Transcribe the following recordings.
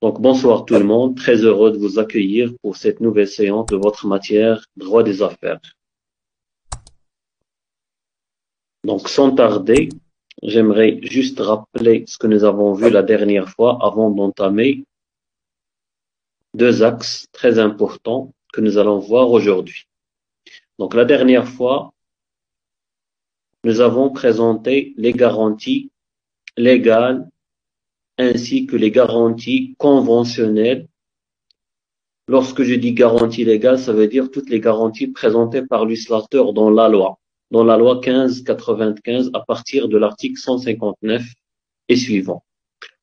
Donc, bonsoir tout le monde. Très heureux de vous accueillir pour cette nouvelle séance de votre matière droit des affaires. Donc, sans tarder, j'aimerais juste rappeler ce que nous avons vu la dernière fois avant d'entamer deux axes très importants que nous allons voir aujourd'hui. Donc, la dernière fois, nous avons présenté les garanties légales ainsi que les garanties conventionnelles. Lorsque je dis garantie légale, ça veut dire toutes les garanties présentées par le législateur dans la loi 1595 à partir de l'article 159 et suivant.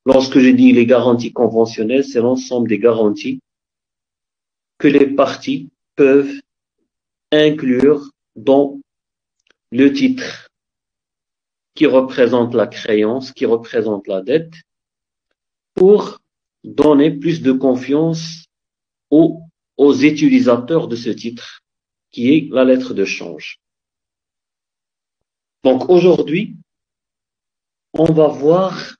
Lorsque je dis les garanties conventionnelles, c'est l'ensemble des garanties que les parties peuvent inclure dans le titre qui représente la créance, qui représente la dette, pour donner plus de confiance aux utilisateurs de ce titre, qui est la lettre de change. Donc aujourd'hui, on va voir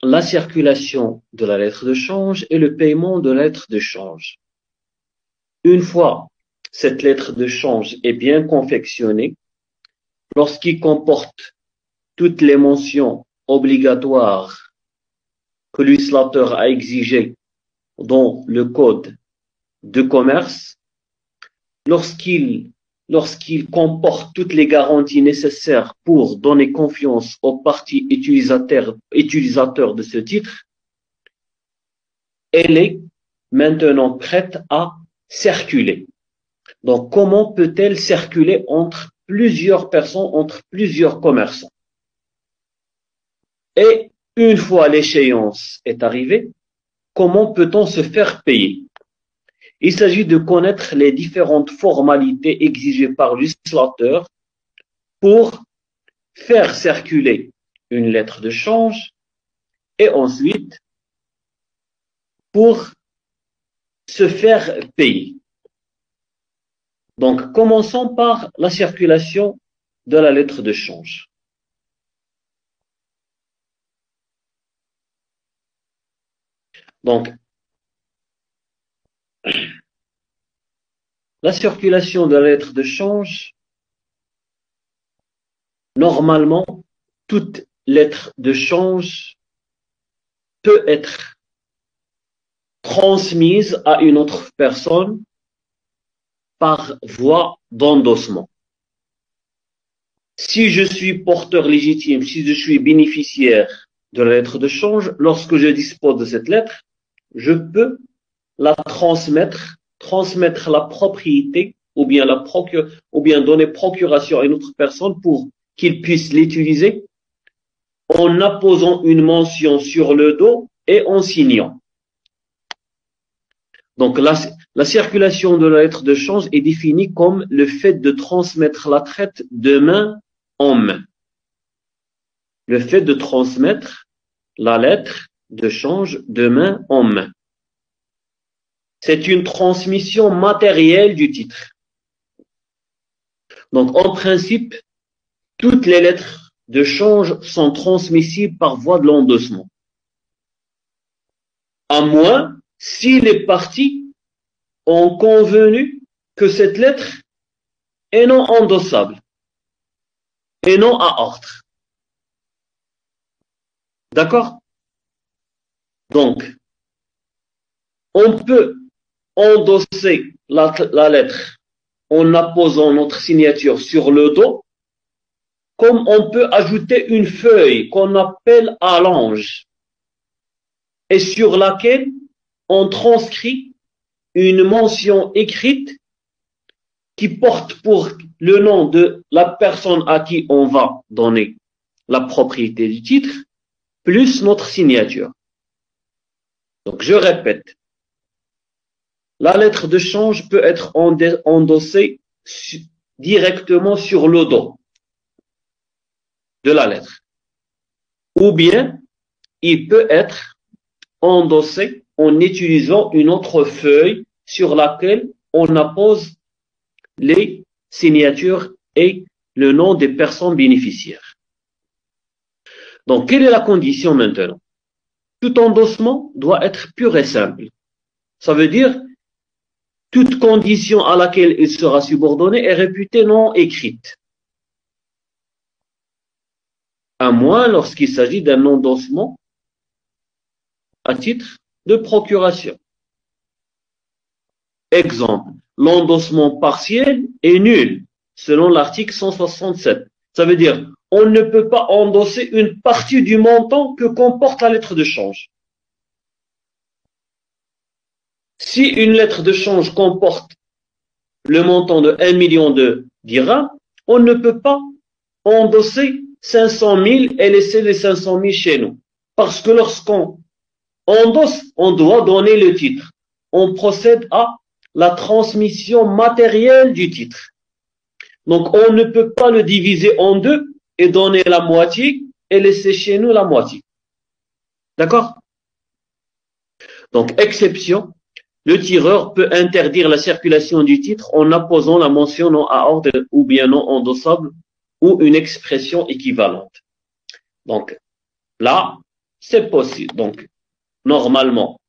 la circulation de la lettre de change et le paiement de la lettre de change. Une fois cette lettre de change est bien confectionnée, lorsqu'il comporte toutes les mentions obligatoires que le législateur a exigées dans le code de commerce, lorsqu'il comporte toutes les garanties nécessaires pour donner confiance aux parties utilisateurs de ce titre, elle est maintenant prête à circuler. Donc, comment peut-elle circuler entre plusieurs personnes, entre plusieurs commerçants? Et une fois l'échéance est arrivée, comment peut-on se faire payer? Il s'agit de connaître les différentes formalités exigées par le législateur pour faire circuler une lettre de change et ensuite pour se faire payer. Donc, commençons par la circulation de la lettre de change. Donc, la circulation de la lettre de change, normalement, toute lettre de change peut être transmise à une autre personne par voie d'endossement. Si je suis porteur légitime, si je suis bénéficiaire de la lettre de change, lorsque je dispose de cette lettre, je peux la transmettre la propriété ou bien donner procuration à une autre personne pour qu'il puisse l'utiliser en apposant une mention sur le dos et en signant. Donc la circulation de la lettre de change est définie comme le fait de transmettre la traite de main en main. Le fait de transmettre la lettre de change de main en main. C'est une transmission matérielle du titre. Donc, en principe, toutes les lettres de change sont transmissibles par voie de l'endossement. À moins si les parties ont convenu que cette lettre est non endossable et non à ordre. D'accord? Donc, on peut endosser la lettre en apposant notre signature sur le dos, comme on peut ajouter une feuille qu'on appelle allonge et sur laquelle on transcrit une mention écrite qui porte pour le nom de la personne à qui on va donner la propriété du titre, plus notre signature. Donc, je répète, la lettre de change peut être endossée directement sur le dos de la lettre. Ou bien, il peut être endossé en utilisant une autre feuille sur laquelle on appose les signatures et le nom des personnes bénéficiaires. Donc, quelle est la condition maintenant? tout endossement doit être pur et simple. Ça veut dire, toute condition à laquelle il sera subordonné est réputée non écrite. À moins lorsqu'il s'agit d'un endossement à titre de procuration. Exemple, l'endossement partiel est nul, selon l'article 167. Ça veut dire, on ne peut pas endosser une partie du montant que comporte la lettre de change. Si une lettre de change comporte le montant de 1 million de dirhams, on ne peut pas endosser 500 000 et laisser les 500 000 chez nous. Parce que lorsqu'on endosse, on doit donner le titre. On procède à la transmission matérielle du titre. Donc, on ne peut pas le diviser en deux et donner la moitié et laisser chez nous la moitié. D'accord? Donc, exception, le tireur peut interdire la circulation du titre en apposant la mention non à ordre ou bien non endossable ou une expression équivalente. Donc, là, c'est possible. Donc, normalement,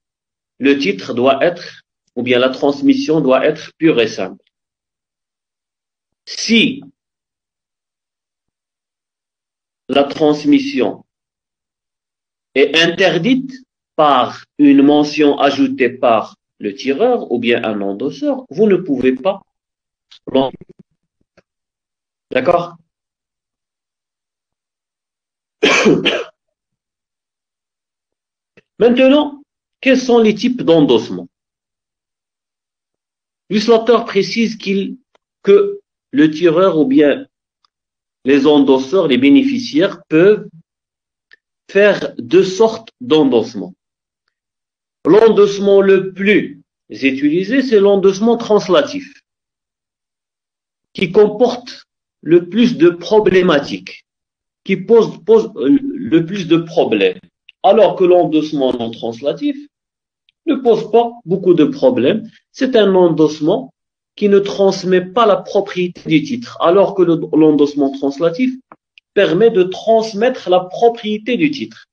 le titre doit être, ou bien la transmission doit être pure et simple. Si la transmission est interdite par une mention ajoutée par le tireur ou bien un endosseur, vous ne pouvez pas. D'accord? Maintenant, quels sont les types d'endossement? L'uslateur précise que le tireur ou bien les endosseurs, les bénéficiaires peuvent faire deux sortes d'endossement. L'endossement le plus utilisé, c'est l'endossement translatif, qui comporte le plus de problématiques, qui pose le plus de problèmes, alors que l'endossement non translatif ne pose pas beaucoup de problèmes. C'est un endossement qui ne transmet pas la propriété du titre, alors que l'endossement translatif permet de transmettre la propriété du titre.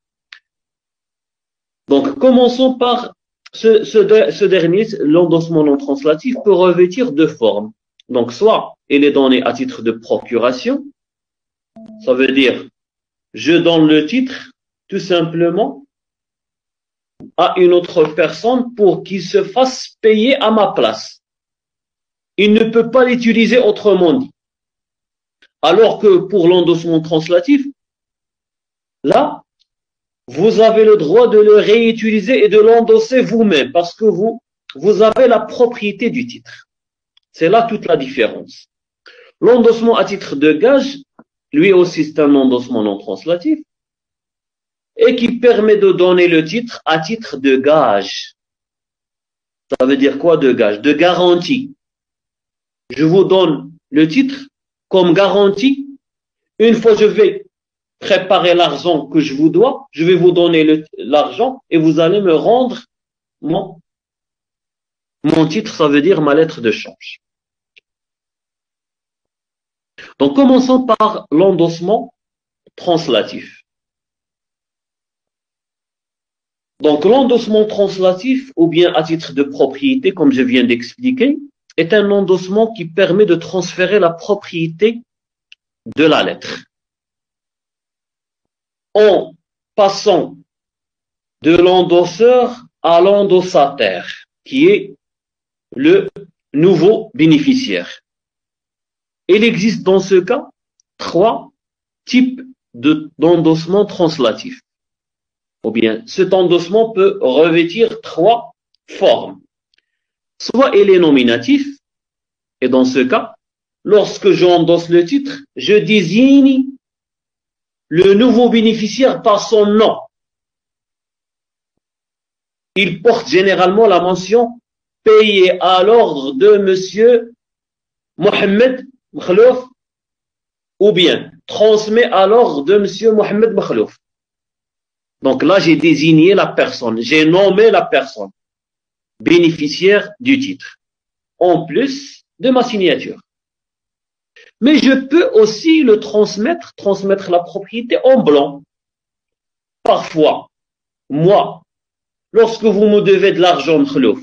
Donc, commençons par ce dernier, l'endossement non translatif peut revêtir deux formes. Donc, soit il est donné à titre de procuration, ça veut dire je donne le titre tout simplement à une autre personne pour qu'il se fasse payer à ma place. Il ne peut pas l'utiliser autrement dit. Alors que pour l'endossement translatif, là, vous avez le droit de le réutiliser et de l'endosser vous-même parce que vous avez la propriété du titre. C'est là toute la différence. L'endossement à titre de gage, lui aussi c'est un endossement non translatif et qui permet de donner le titre à titre de gage. Ça veut dire quoi de gage? De garantie. Je vous donne le titre comme garantie. Une fois je vais préparer l'argent que je vous dois, je vais vous donner l'argent et vous allez me rendre mon titre, ça veut dire ma lettre de change. Donc commençons par l'endossement translatif. Donc l'endossement translatif, ou bien à titre de propriété, comme je viens d'expliquer, est un endossement qui permet de transférer la propriété de la lettre en passant de l'endosseur à l'endossataire, qui est le nouveau bénéficiaire. Il existe dans ce cas trois types d'endossement translatif. Ou bien, cet endossement peut revêtir trois formes. Soit il est nominatif, et dans ce cas, lorsque j'endosse le titre, je désigne le nouveau bénéficiaire par son nom. Il porte généralement la mention payé à l'ordre de monsieur Mohamed Makhlouf ou bien transmet à l'ordre de monsieur Mohamed Makhlouf. Donc là, j'ai désigné la personne, j'ai nommé la personne bénéficiaire du titre, en plus de ma signature. Mais je peux aussi le transmettre la propriété en blanc. Parfois, moi, lorsque vous me devez de l'argent, Khlouf,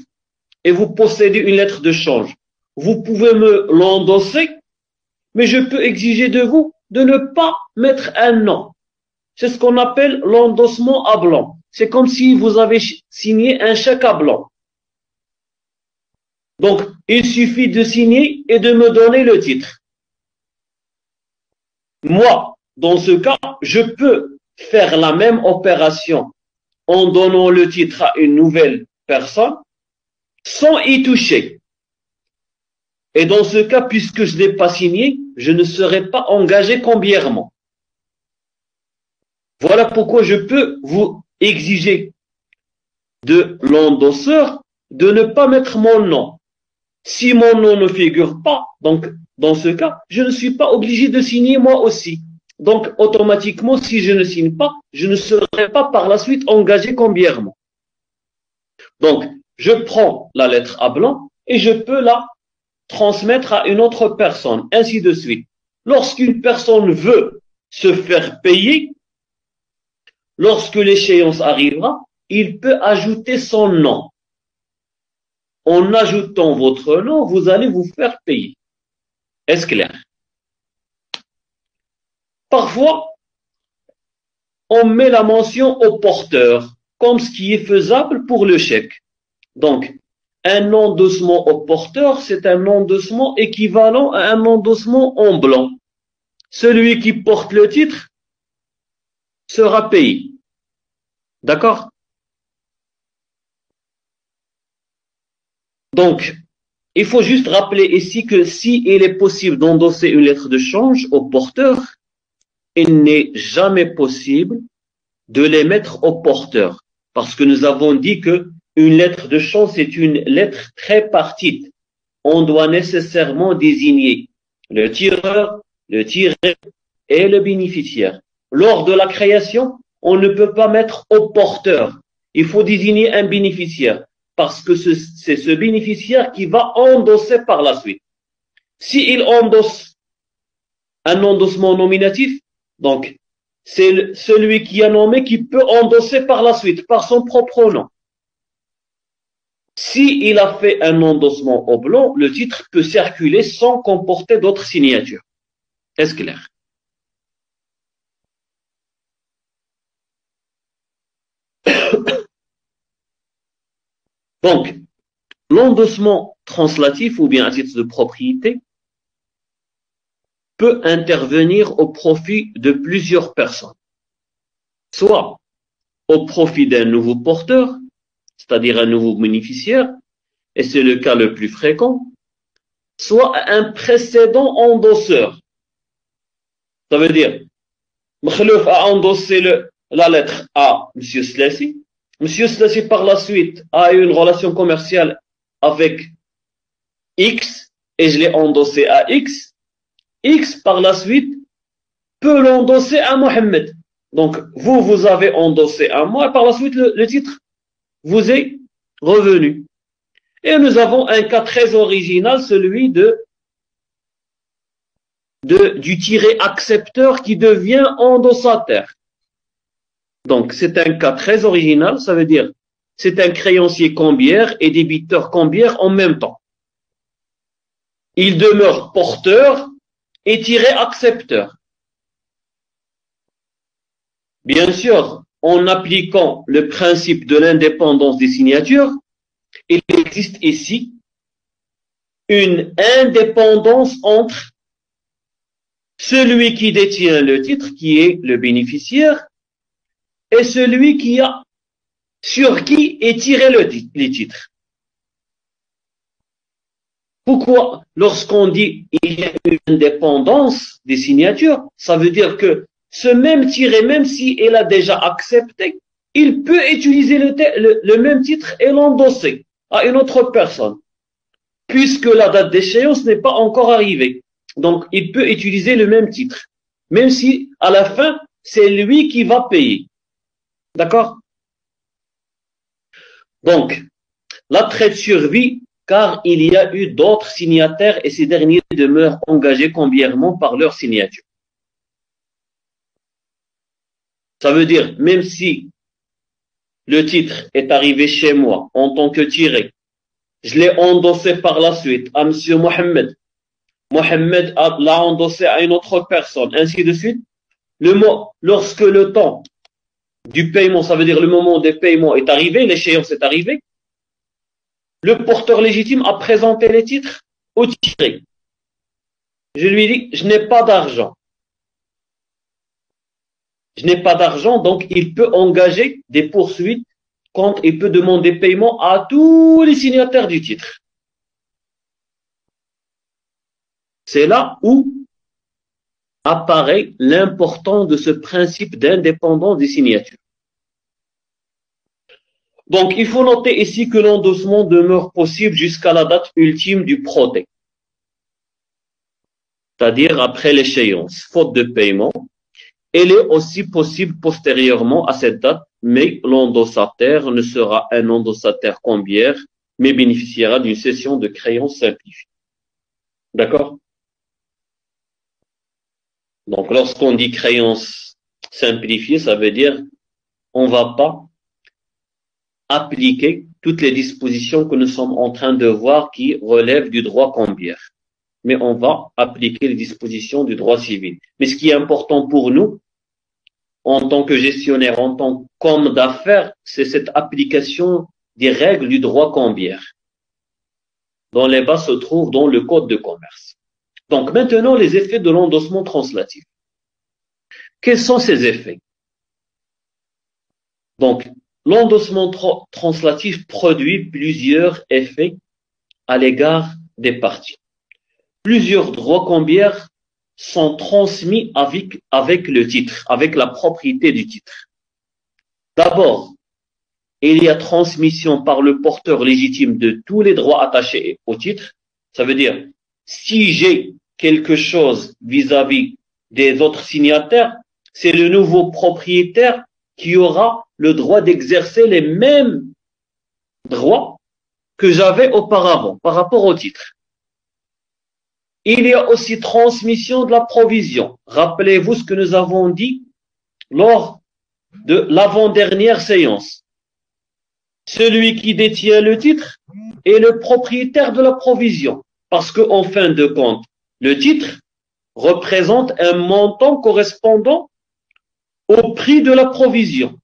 et vous possédez une lettre de change, vous pouvez me l'endosser, mais je peux exiger de vous de ne pas mettre un nom. C'est ce qu'on appelle l'endossement à blanc. C'est comme si vous avez signé un chèque à blanc. Donc, il suffit de signer et de me donner le titre. Moi, dans ce cas, je peux faire la même opération en donnant le titre à une nouvelle personne sans y toucher. Et dans ce cas, puisque je ne l'ai pas signé, je ne serai pas engagé cambièrement. Voilà pourquoi je peux vous exiger de l'endosseur de ne pas mettre mon nom. Si mon nom ne figure pas, donc dans ce cas, je ne suis pas obligé de signer moi aussi. Donc automatiquement, si je ne signe pas, je ne serai pas par la suite engagé cambièrement. Donc, je prends la lettre à blanc et je peux la transmettre à une autre personne, ainsi de suite. Lorsqu'une personne veut se faire payer, lorsque l'échéance arrivera, il peut ajouter son nom. En ajoutant votre nom, vous allez vous faire payer. Est-ce clair? Parfois, on met la mention au porteur, comme ce qui est faisable pour le chèque. Donc, un endossement au porteur, c'est un endossement équivalent à un endossement en blanc. Celui qui porte le titre sera payé. D'accord? Donc, il faut juste rappeler ici que si il est possible d'endosser une lettre de change au porteur, il n'est jamais possible de les mettre au porteur. Parce que nous avons dit que une lettre de change, c'est une lettre très partite. On doit nécessairement désigner le tireur, le tiré et le bénéficiaire. Lors de la création, on ne peut pas mettre au porteur. Il faut désigner un bénéficiaire parce que c'est ce bénéficiaire qui va endosser par la suite. S'il endosse un endossement nominatif, donc c'est celui qui a nommé qui peut endosser par la suite, par son propre nom. S'il a fait un endossement au blanc, le titre peut circuler sans comporter d'autres signatures. Est-ce clair? Donc, l'endossement translatif ou bien à titre de propriété peut intervenir au profit de plusieurs personnes. Soit au profit d'un nouveau porteur, c'est-à-dire un nouveau bénéficiaire, et c'est le cas le plus fréquent, soit un précédent endosseur. Ça veut dire, Mkhlouf a endossé la lettre à M. Slassi. M. Slassi, par la suite, a eu une relation commerciale avec X, et je l'ai endossé à X. X, par la suite, peut l'endosser à Mohamed. Donc, vous avez endossé à moi, et par la suite, le titre vous est revenu. Et nous avons un cas très original, celui du tiré accepteur qui devient endossataire. Donc, c'est un cas très original, ça veut dire, c'est un créancier cambiaire et débiteur cambiaire en même temps. Il demeure porteur et tiré accepteur. Bien sûr, en appliquant le principe de l'indépendance des signatures, il existe ici une indépendance entre celui qui détient le titre, qui est le bénéficiaire, et celui sur qui est tiré les titres. Pourquoi, lorsqu'on dit il y a une indépendance des signatures, ça veut dire que ce même tiré, même s'il a déjà accepté, il peut utiliser le même titre et l'endosser à une autre personne, puisque la date d'échéance n'est pas encore arrivée. Donc, il peut utiliser le même titre, même si à la fin, c'est lui qui va payer. D'accord? Donc, la traite survit car il y a eu d'autres signataires et ces derniers demeurent engagés cambièrement par leur signature. Ça veut dire, même si le titre est arrivé chez moi en tant que tiré. Je l'ai endossé par la suite à Monsieur Mohamed. Mohamed l'a endossé à une autre personne, ainsi de suite. Lorsque le temps du paiement, ça veut dire le moment des paiements est arrivé, l'échéance est arrivée, le porteur légitime a présenté les titres au tiré. Je lui dis, je n'ai pas d'argent. Je n'ai pas d'argent, donc il peut engager des poursuites quand il peut demander paiement à tous les signataires du titre. C'est là où apparaît l'importance de ce principe d'indépendance des signatures. Donc, il faut noter ici que l'endossement demeure possible jusqu'à la date ultime du proté, c'est-à-dire après l'échéance, faute de paiement. Elle est aussi possible postérieurement à cette date, mais l'endossataire ne sera un endossataire cambiaire, mais bénéficiera d'une cession de créance simplifiée. D'accord? Donc, lorsqu'on dit créance simplifiée, ça veut dire on ne va pas appliquer toutes les dispositions que nous sommes en train de voir qui relèvent du droit cambiaire. Mais on va appliquer les dispositions du droit civil. Mais ce qui est important pour nous, en tant que gestionnaire, en tant qu'homme d'affaires, c'est cette application des règles du droit cambiaire, dont les bases se trouvent dans le code de commerce. Donc maintenant, les effets de l'endossement translatif. Quels sont ces effets? Donc, l'endossement translatif produit plusieurs effets à l'égard des parties. Plusieurs droits cambiaires sont transmis avec le titre, avec la propriété du titre. D'abord, il y a transmission par le porteur légitime de tous les droits attachés au titre. Ça veut dire, si j'ai quelque chose vis-à-vis des autres signataires, c'est le nouveau propriétaire qui aura le droit d'exercer les mêmes droits que j'avais auparavant par rapport au titre. Il y a aussi transmission de la provision. Rappelez-vous ce que nous avons dit lors de l'avant-dernière séance. Celui qui détient le titre est le propriétaire de la provision. Parce qu'en fin de compte, le titre représente un montant correspondant au prix de la provision.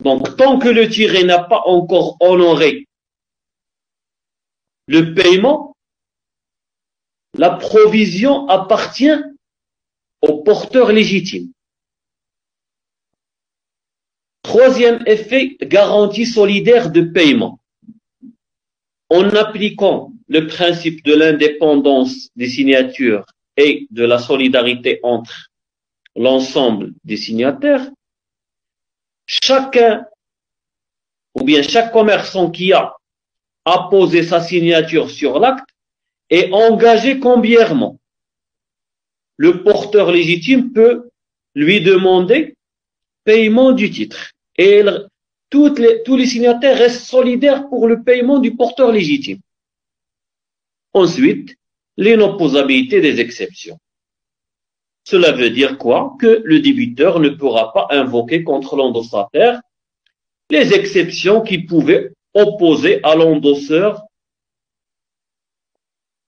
Donc, tant que le tiré n'a pas encore honoré le paiement, la provision appartient au porteur légitime. Troisième effet, garantie solidaire de paiement. En appliquant le principe de l'indépendance des signatures et de la solidarité entre l'ensemble des signataires, chacun ou bien chaque commerçant qui a apposé sa signature sur l'acte est engagé cambiairement. Le porteur légitime peut lui demander paiement du titre. Et tous les signataires restent solidaires pour le paiement du porteur légitime. Ensuite, l'inopposabilité des exceptions. Cela veut dire quoi? Que le débiteur ne pourra pas invoquer contre l'endossataire les exceptions qui pouvaient opposer à l'endosseur,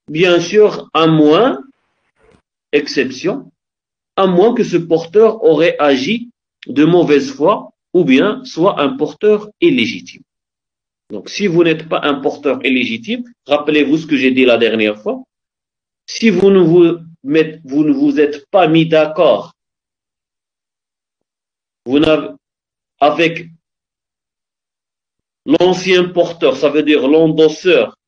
bien sûr, à moins que ce porteur aurait agi de mauvaise foi ou bien soit un porteur illégitime. Donc, si vous n'êtes pas un porteur illégitime, rappelez-vous ce que j'ai dit la dernière fois, si vous ne vous êtes pas mis d'accord avec l'ancien porteur, ça veut dire l'endosseur,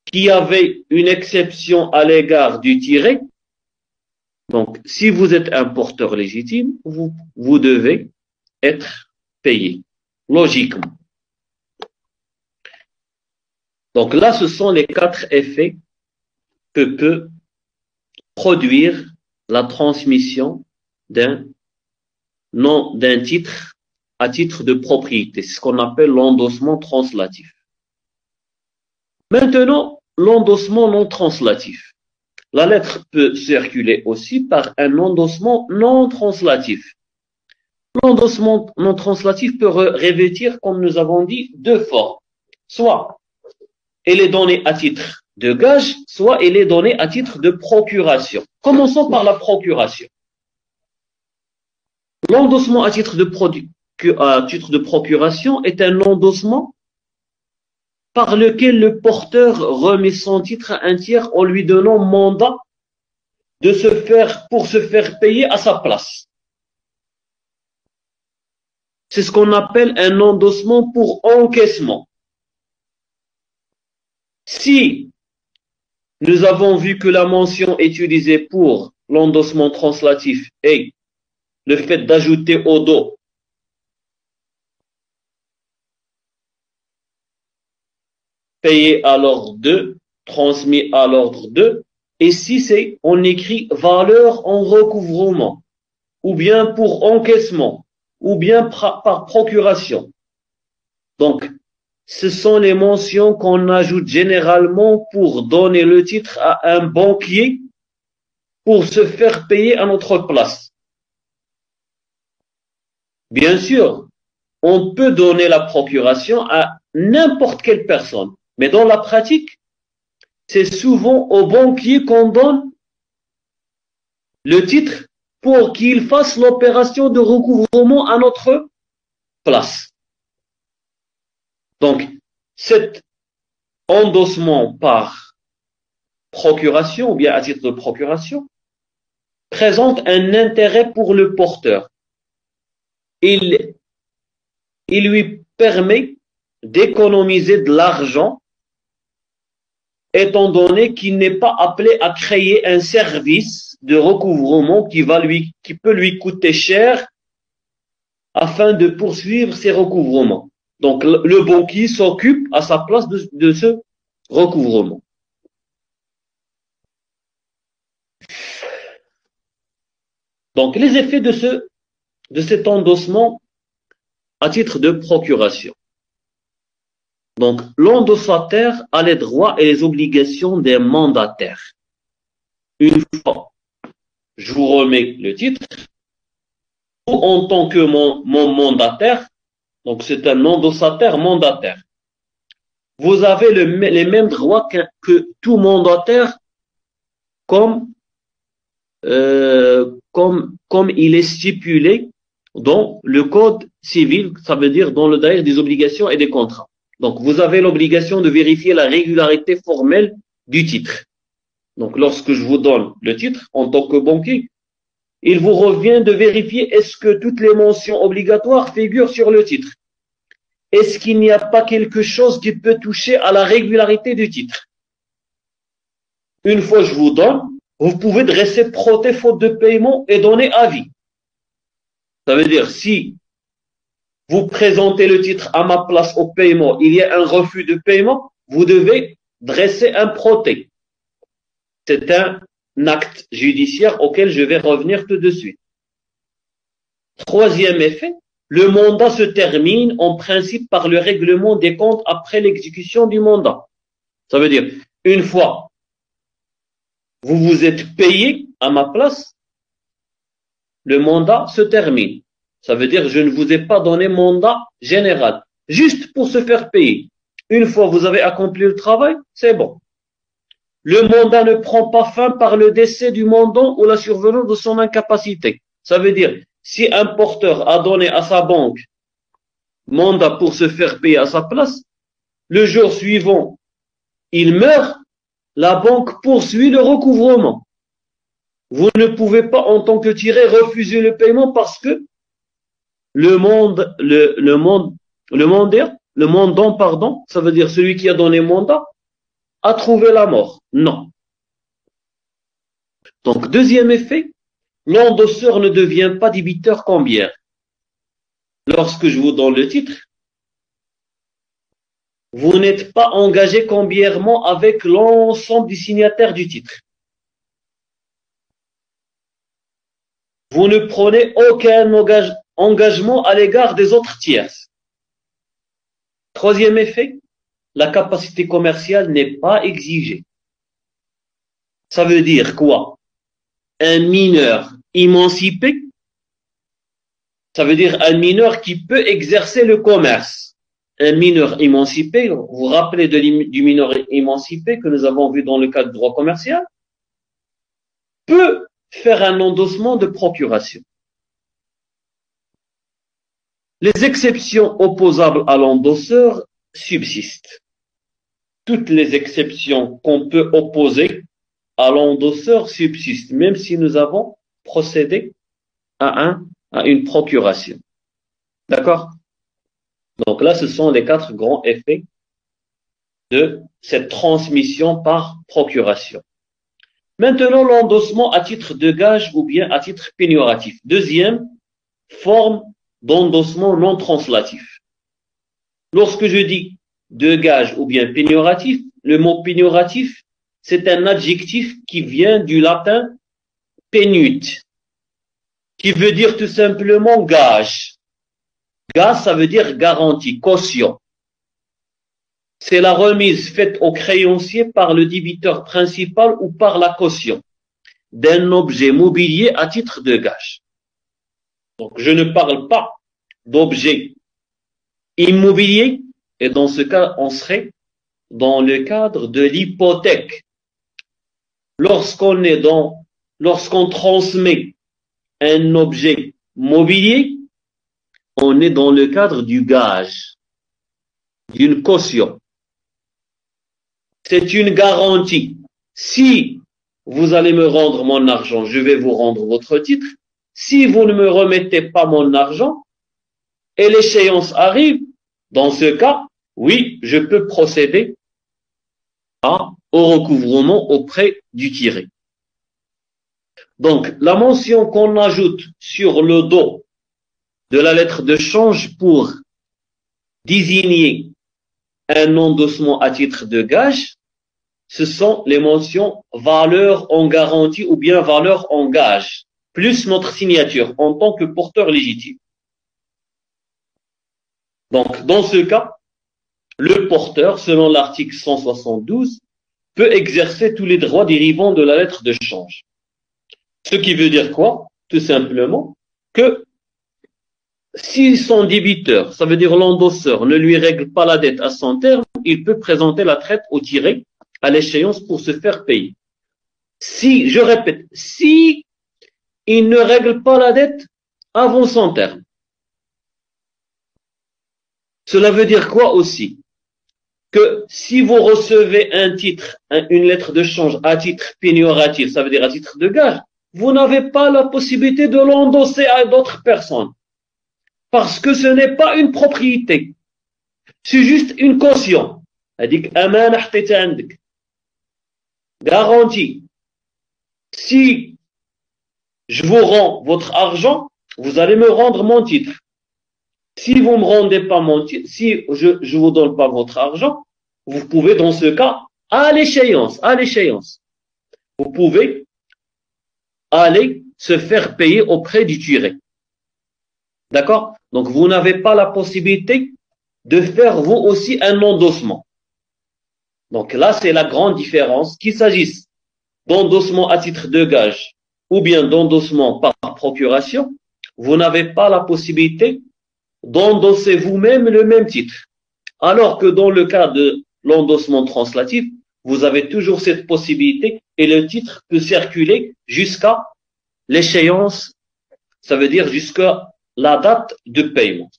qui avait une exception à l'égard du tiré. Donc, si vous êtes un porteur légitime, vous devez être payé, logiquement. Donc là, ce sont les 4 effets que peut produire la transmission d'un titre à titre de propriété. C'est ce qu'on appelle l'endossement translatif. Maintenant, l'endossement non translatif. La lettre peut circuler aussi par un endossement non translatif. L'endossement non translatif peut revêtir, comme nous avons dit, deux formes. Soit elle est donnée à titre de gage, soit elle est donnée à titre de procuration. Commençons par la procuration. L'endossement à titre de procuration est un endossement par lequel le porteur remet son titre à un tiers en lui donnant mandat pour se faire payer à sa place. C'est ce qu'on appelle un endossement pour encaissement. Si nous avons vu que la mention utilisée pour l'endossement translatif est le fait d'ajouter au dos payé à l'ordre de, transmis à l'ordre de, et si on écrit valeur en recouvrement, ou bien pour encaissement, ou bien par procuration. Donc, ce sont les mentions qu'on ajoute généralement pour donner le titre à un banquier pour se faire payer à notre place. Bien sûr, on peut donner la procuration à n'importe quelle personne, mais dans la pratique, c'est souvent au banquier qu'on donne le titre pour qu'il fasse l'opération de recouvrement à notre place. Donc, cet endossement par procuration ou bien à titre de procuration présente un intérêt pour le porteur. Il lui permet d'économiser de l'argent étant donné qu'il n'est pas appelé à créer un service de recouvrement qui peut lui coûter cher afin de poursuivre ses recouvrements. Donc, le banquier s'occupe à sa place de ce recouvrement. Donc, les effets de cet endossement à titre de procuration. Donc, l'endossataire a les droits et les obligations des mandataires. Une fois, je vous remets le titre, vous, en tant que mon mandataire, donc c'est un endossataire mandataire, vous avez les mêmes droits que tout mandataire comme il est stipulé dans le code civil, ça veut dire dans le Daïr des obligations et des contrats. Donc, vous avez l'obligation de vérifier la régularité formelle du titre. Donc, lorsque je vous donne le titre, en tant que banquier, il vous revient de vérifier est-ce que toutes les mentions obligatoires figurent sur le titre. Est-ce qu'il n'y a pas quelque chose qui peut toucher à la régularité du titre? Une fois je vous donne, vous pouvez dresser protêt faute de paiement et donner avis. Ça veut dire, si vous présentez le titre à ma place au paiement, il y a un refus de paiement, vous devez dresser un protêt. C'est un acte judiciaire auquel je vais revenir tout de suite. Troisième effet, le mandat se termine en principe par le règlement des comptes après l'exécution du mandat. Ça veut dire, une fois vous vous êtes payé à ma place, le mandat se termine. Ça veut dire, je ne vous ai pas donné mandat général, juste pour se faire payer. Une fois vous avez accompli le travail, c'est bon. Le mandat ne prend pas fin par le décès du mandant ou la survenance de son incapacité. Ça veut dire, si un porteur a donné à sa banque mandat pour se faire payer à sa place, le jour suivant, il meurt, la banque poursuit le recouvrement. Vous ne pouvez pas, en tant que tiré, refuser le paiement parce que le mandant, ça veut dire celui qui a donné mandat, a trouvé la mort. Non. Donc, deuxième effet, l'endosseur ne devient pas débiteur cambiaire. Lorsque je vous donne le titre, vous n'êtes pas engagé cambiairement avec l'ensemble des signataires du titre. Vous ne prenez aucun engagement à l'égard des autres tierces. Troisième effet, la capacité commerciale n'est pas exigée. Ça veut dire quoi? Un mineur émancipé Ça veut dire un mineur qui peut exercer le commerce. Un mineur émancipé, vous vous rappelez du mineur émancipé que nous avons vu dans le cadre du droit commercial, peut faire un endossement de procuration. Les exceptions opposables à l'endosseur subsistent. Toutes les exceptions qu'on peut opposer à l'endosseur subsistent, même si nous avons procédé à une procuration. D'accord? Donc là, ce sont les 4 grands effets de cette transmission par procuration. Maintenant, l'endossement à titre de gage ou bien à titre péjoratif. Deuxième forme d'endossement non translatif. Lorsque je dis de gage ou bien péjoratif, le mot péjoratif, c'est un adjectif qui vient du latin penut, qui veut dire tout simplement gage. Gage, ça veut dire garantie, caution. C'est la remise faite au créancier par le débiteur principal ou par la caution d'un objet mobilier à titre de gage. Donc, je ne parle pas d'objet immobilier, et dans ce cas, on serait dans le cadre de l'hypothèque. Lorsqu'on transmet un objet mobilier, on est dans le cadre du gage, d'une caution. C'est une garantie. Si vous allez me rendre mon argent, je vais vous rendre votre titre. Si vous ne me remettez pas mon argent et l'échéance arrive, dans ce cas, oui, je peux procéder au recouvrement auprès du tiré. Donc, la mention qu'on ajoute sur le dos de la lettre de change pour désigner un endossement à titre de gage, ce sont les mentions valeur en garantie ou bien valeur en gage, plus notre signature en tant que porteur légitime. Donc, dans ce cas, le porteur, selon l'article 172, peut exercer tous les droits dérivant de la lettre de change. Ce qui veut dire quoi? Tout simplement que si son débiteur, ça veut dire l'endosseur, ne lui règle pas la dette à son terme, il peut présenter la traite au tiré à l'échéance pour se faire payer. Si, je répète, si il ne règle pas la dette avant son terme, cela veut dire quoi aussi? Que si vous recevez un titre, une lettre de change à titre péjoratif, ça veut dire à titre de gage, vous n'avez pas la possibilité de l'endosser à d'autres personnes. Parce que ce n'est pas une propriété. C'est juste une caution. Garantie. Si je vous rends votre argent, vous allez me rendre mon titre. Si vous me rendez pas mon titre, si je vous donne pas votre argent, vous pouvez dans ce cas, à l'échéance, vous pouvez aller se faire payer auprès du tiré. D'accord? Donc, vous n'avez pas la possibilité de faire vous aussi un endossement. Donc là, c'est la grande différence, qu'il s'agisse d'endossement à titre de gage ou bien d'endossement par procuration, vous n'avez pas la possibilité d'endosser vous-même le même titre. Alors que dans le cas de l'endossement translatif, vous avez toujours cette possibilité et le titre peut circuler jusqu'à l'échéance, ça veut dire jusqu'à la date de paiement.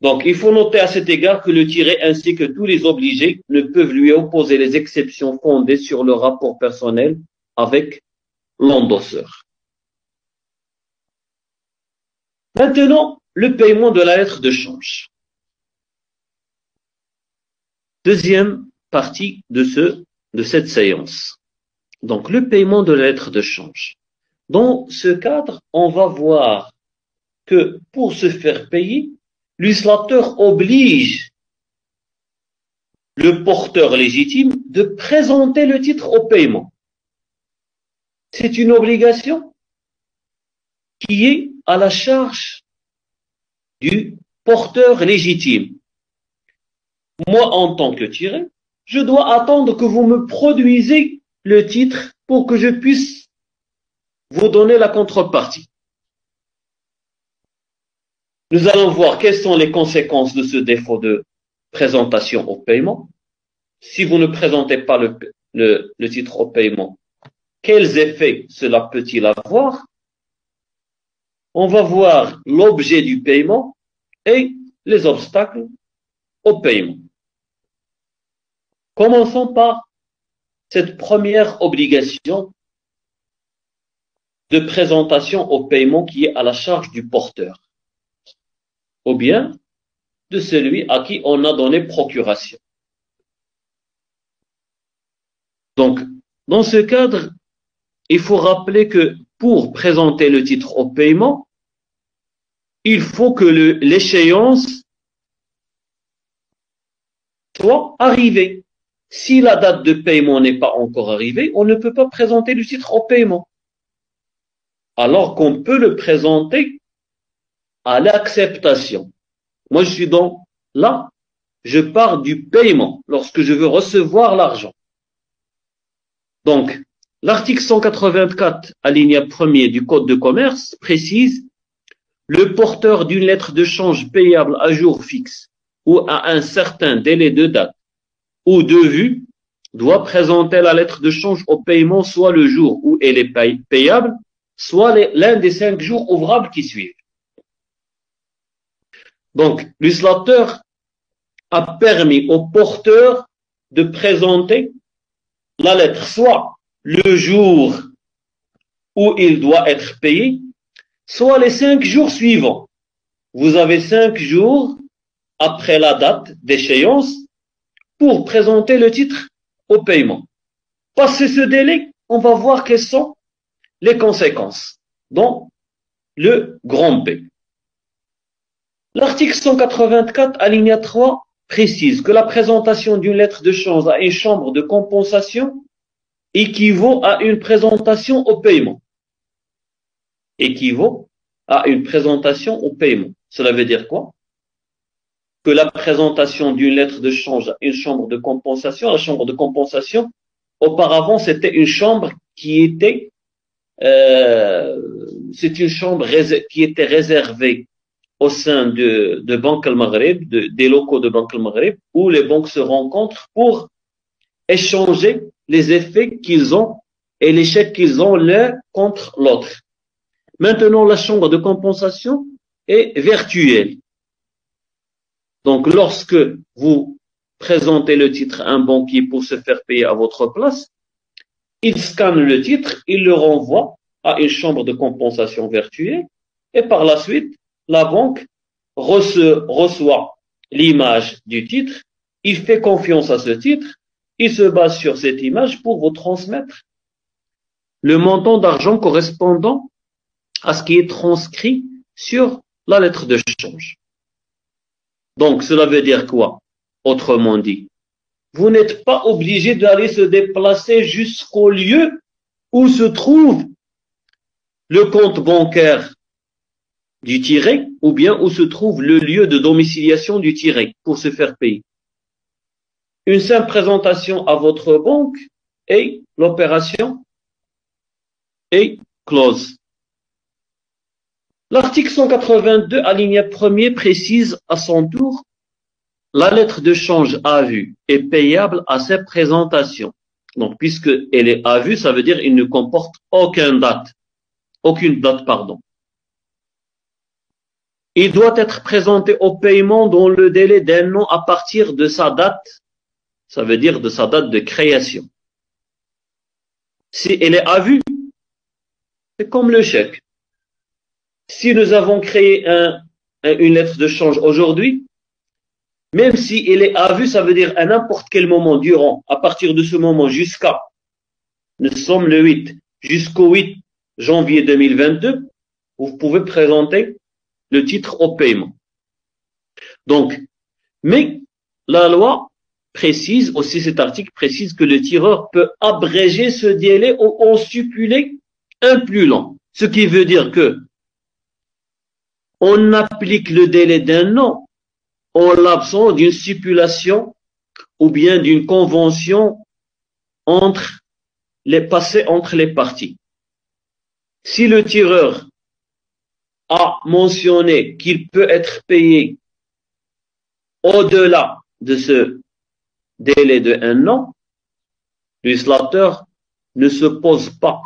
Donc, il faut noter à cet égard que le tiré ainsi que tous les obligés ne peuvent lui opposer les exceptions fondées sur le rapport personnel avec l'endosseur. Maintenant, le paiement de la lettre de change. Deuxième partie de cette séance. Donc, le paiement de la lettre de change. Dans ce cadre, on va voir que pour se faire payer, l'uslateur oblige le porteur légitime de présenter le titre au paiement. C'est une obligation qui est à la charge du porteur légitime. Moi, en tant que tiré, je dois attendre que vous me produisez le titre pour que je puisse vous donner la contrepartie. Nous allons voir quelles sont les conséquences de ce défaut de présentation au paiement. Si vous ne présentez pas le titre au paiement, quels effets cela peut-il avoir? On va voir l'objet du paiement et les obstacles au paiement. Commençons par cette première obligation de présentation au paiement qui est à la charge du porteur, ou bien de celui à qui on a donné procuration. Donc, dans ce cadre, il faut rappeler que pour présenter le titre au paiement, il faut que l'échéance soit arrivée. Si la date de paiement n'est pas encore arrivée, on ne peut pas présenter le titre au paiement. Alors qu'on peut le présenter à l'acceptation. Moi, je suis dans là, je pars du paiement lorsque je veux recevoir l'argent. Donc, l'article 184, alinéa 1er du Code de commerce précise le porteur d'une lettre de change payable à jour fixe ou à un certain délai de date ou de vue doit présenter la lettre de change au paiement soit le jour où elle est payable, soit l'un des 5 jours ouvrables qui suivent. Donc, législateur a permis au porteur de présenter la lettre soit le jour où il doit être payé, soit les 5 jours suivants. Vous avez 5 jours après la date d'échéance pour présenter le titre au paiement. Passé ce délai, on va voir quelles sont les conséquences dans le grand P. L'article 184, alinéa 3, précise que la présentation d'une lettre de change à une chambre de compensation équivaut à une présentation au paiement. Équivaut à une présentation au paiement. Cela veut dire quoi? Que la présentation d'une lettre de change à une chambre de compensation, la chambre de compensation, auparavant, c'était une chambre qui était, c'est une chambre qui était réservée au sein de Banque al-Maghreb, des locaux de Banque al-Maghreb, où les banques se rencontrent pour échanger les effets qu'ils ont et les chèques qu'ils ont l'un contre l'autre. Maintenant, la chambre de compensation est virtuelle. Donc, lorsque vous présentez le titre à un banquier pour se faire payer à votre place, il scanne le titre, il le renvoie à une chambre de compensation virtuelle et par la suite, la banque reçoit l'image du titre, il fait confiance à ce titre, il se base sur cette image pour vous transmettre le montant d'argent correspondant à ce qui est transcrit sur la lettre de change. Donc, cela veut dire quoi? Autrement dit, vous n'êtes pas obligé d'aller se déplacer jusqu'au lieu où se trouve le compte bancaire du tiré ou bien où se trouve le lieu de domiciliation du tiré pour se faire payer. Une simple présentation à votre banque et l'opération est close. L'article 182, alinéa 1er, précise à son tour la lettre de change à vue est payable à sa présentation. Donc, puisque elle est à vue, ça veut dire qu'il ne comporte aucune date. Il doit être présenté au paiement dans le délai d'un an à partir de sa date, ça veut dire de sa date de création. Si elle est à vue, c'est comme le chèque. Si nous avons créé une lettre de change aujourd'hui, même si elle est à vue, ça veut dire à n'importe quel moment durant, à partir de ce moment jusqu'à, nous sommes le 8, jusqu'au 8 janvier 2022, vous pouvez présenter le titre au paiement. Donc, mais la loi précise, aussi cet article précise que le tireur peut abréger ce délai ou en stipuler un plus long. Ce qui veut dire que on applique le délai d'un an en l'absence d'une stipulation ou bien d'une convention passée entre les parties. Si le tireur a mentionné qu'il peut être payé au-delà de ce délai de 1 an, le législateur ne se pose pas.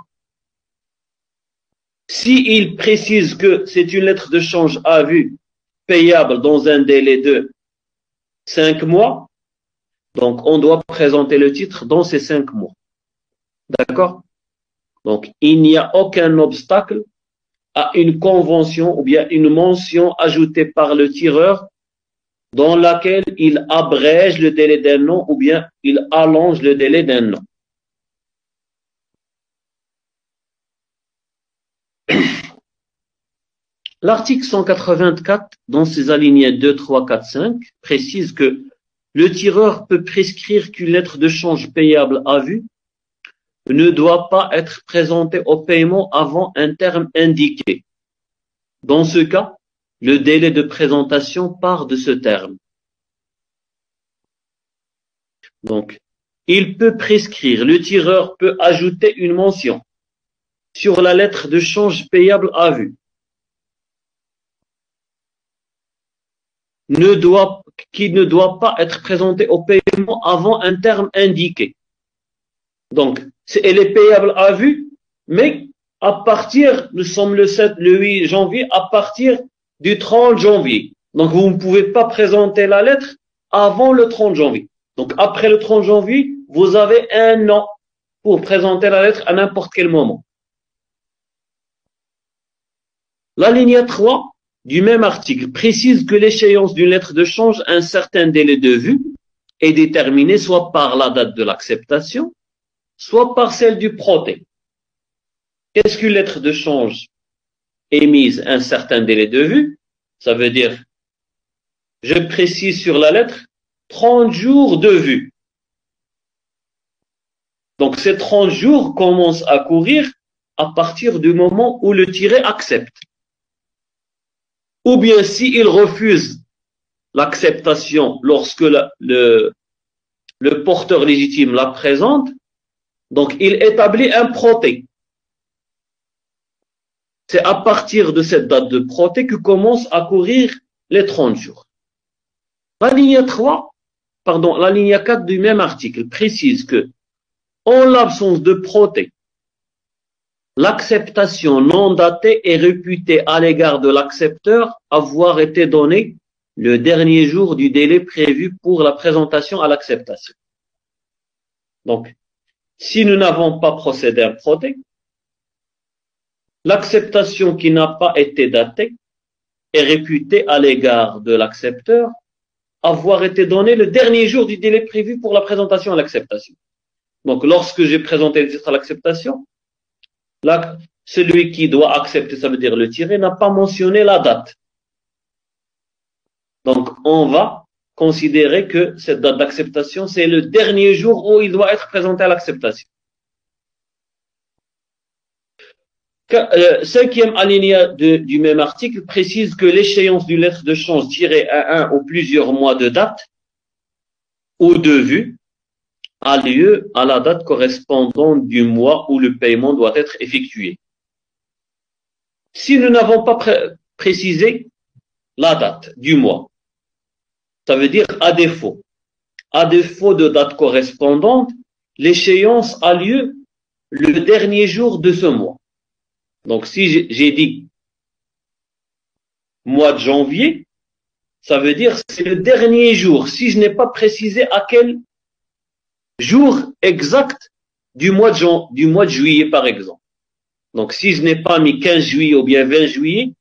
S'il précise que c'est une lettre de change à vue payable dans un délai de 5 mois, donc on doit présenter le titre dans ces 5 mois. D'accord? Donc il n'y a aucun obstacle à une convention ou bien une mention ajoutée par le tireur dans laquelle il abrège le délai d'1 an ou bien il allonge le délai d'1 an. L'article 184, dans ses alinéas 2, 3, 4, 5, précise que le tireur peut prescrire qu'une lettre de change payable à vue ne doit pas être présentée au paiement avant un terme indiqué. Dans ce cas, le délai de présentation part de ce terme. Donc, il peut prescrire, le tireur peut ajouter une mention sur la lettre de change payable à vue. Qui ne doit pas être présenté au paiement avant un terme indiqué. Donc, elle est payable à vue, mais à partir, nous sommes le 8 janvier, à partir du 30 janvier. Donc, vous ne pouvez pas présenter la lettre avant le 30 janvier. Donc, après le 30 janvier, vous avez 1 an pour présenter la lettre à n'importe quel moment. L'alinéa 3 du même article précise que l'échéance d'une lettre de change à un certain délai de vue est déterminée soit par la date de l'acceptation, soit par celle du proté. Qu'est-ce qu'une lettre de change émise à un certain délai de vue? Ça veut dire, je précise sur la lettre, 30 jours de vue. Donc ces 30 jours commencent à courir à partir du moment où le tiré accepte. Ou bien s'il refuse l'acceptation lorsque le porteur légitime la présente, donc il établit un proté. C'est à partir de cette date de proté que commencent à courir les 30 jours. L'alinéa 4 du même article précise que, en l'absence de proté, l'acceptation non datée est réputée à l'égard de l'accepteur avoir été donnée le dernier jour du délai prévu pour la présentation à l'acceptation. Donc, si nous n'avons pas procédé à un proté, l'acceptation qui n'a pas été datée est réputée à l'égard de l'accepteur avoir été donnée le dernier jour du délai prévu pour la présentation à l'acceptation. Donc, lorsque j'ai présenté le titre à l'acceptation, là, celui qui doit accepter, ça veut dire le tiré, n'a pas mentionné la date. Donc, on va considérer que cette date d'acceptation, c'est le dernier jour où il doit être présenté à l'acceptation. Cinquième alinéa du même article précise que l'échéance d'une lettre de change tirée à un ou plusieurs mois de date ou de vue a lieu à la date correspondante du mois où le paiement doit être effectué. Si nous n'avons pas précisé la date du mois, ça veut dire à défaut de date correspondante, l'échéance a lieu le dernier jour de ce mois. Donc si j'ai dit mois de janvier, ça veut dire c'est le dernier jour. Si je n'ai pas précisé à quel jour exact du mois de juillet, par exemple. Donc, si je n'ai pas mis 15 juillet ou bien 20 juillet,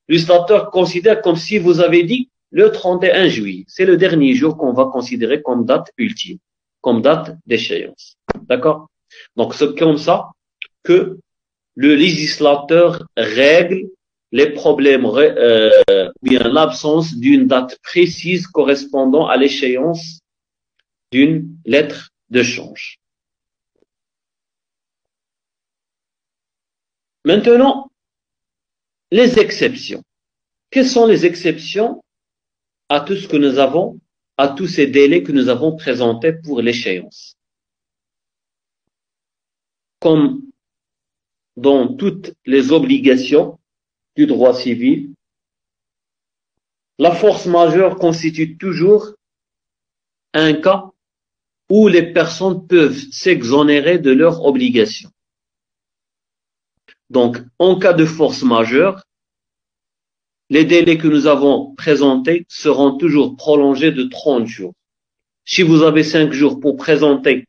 l'illustrateur considère comme si vous avez dit le 31 juillet. C'est le dernier jour qu'on va considérer comme date ultime, comme date d'échéance. D'accord? Donc, c'est comme ça que le législateur règle les problèmes, ou bien l'absence d'une date précise correspondant à l'échéance d'une lettre de change. Maintenant, les exceptions. Quelles sont les exceptions à tout ce que nous avons, à tous ces délais que nous avons présentés pour l'échéance? Comme dans toutes les obligations, du droit civil, la force majeure constitue toujours un cas où les personnes peuvent s'exonérer de leurs obligations. Donc, en cas de force majeure, les délais que nous avons présentés seront toujours prolongés de 30 jours. Si vous avez 5 jours pour présenter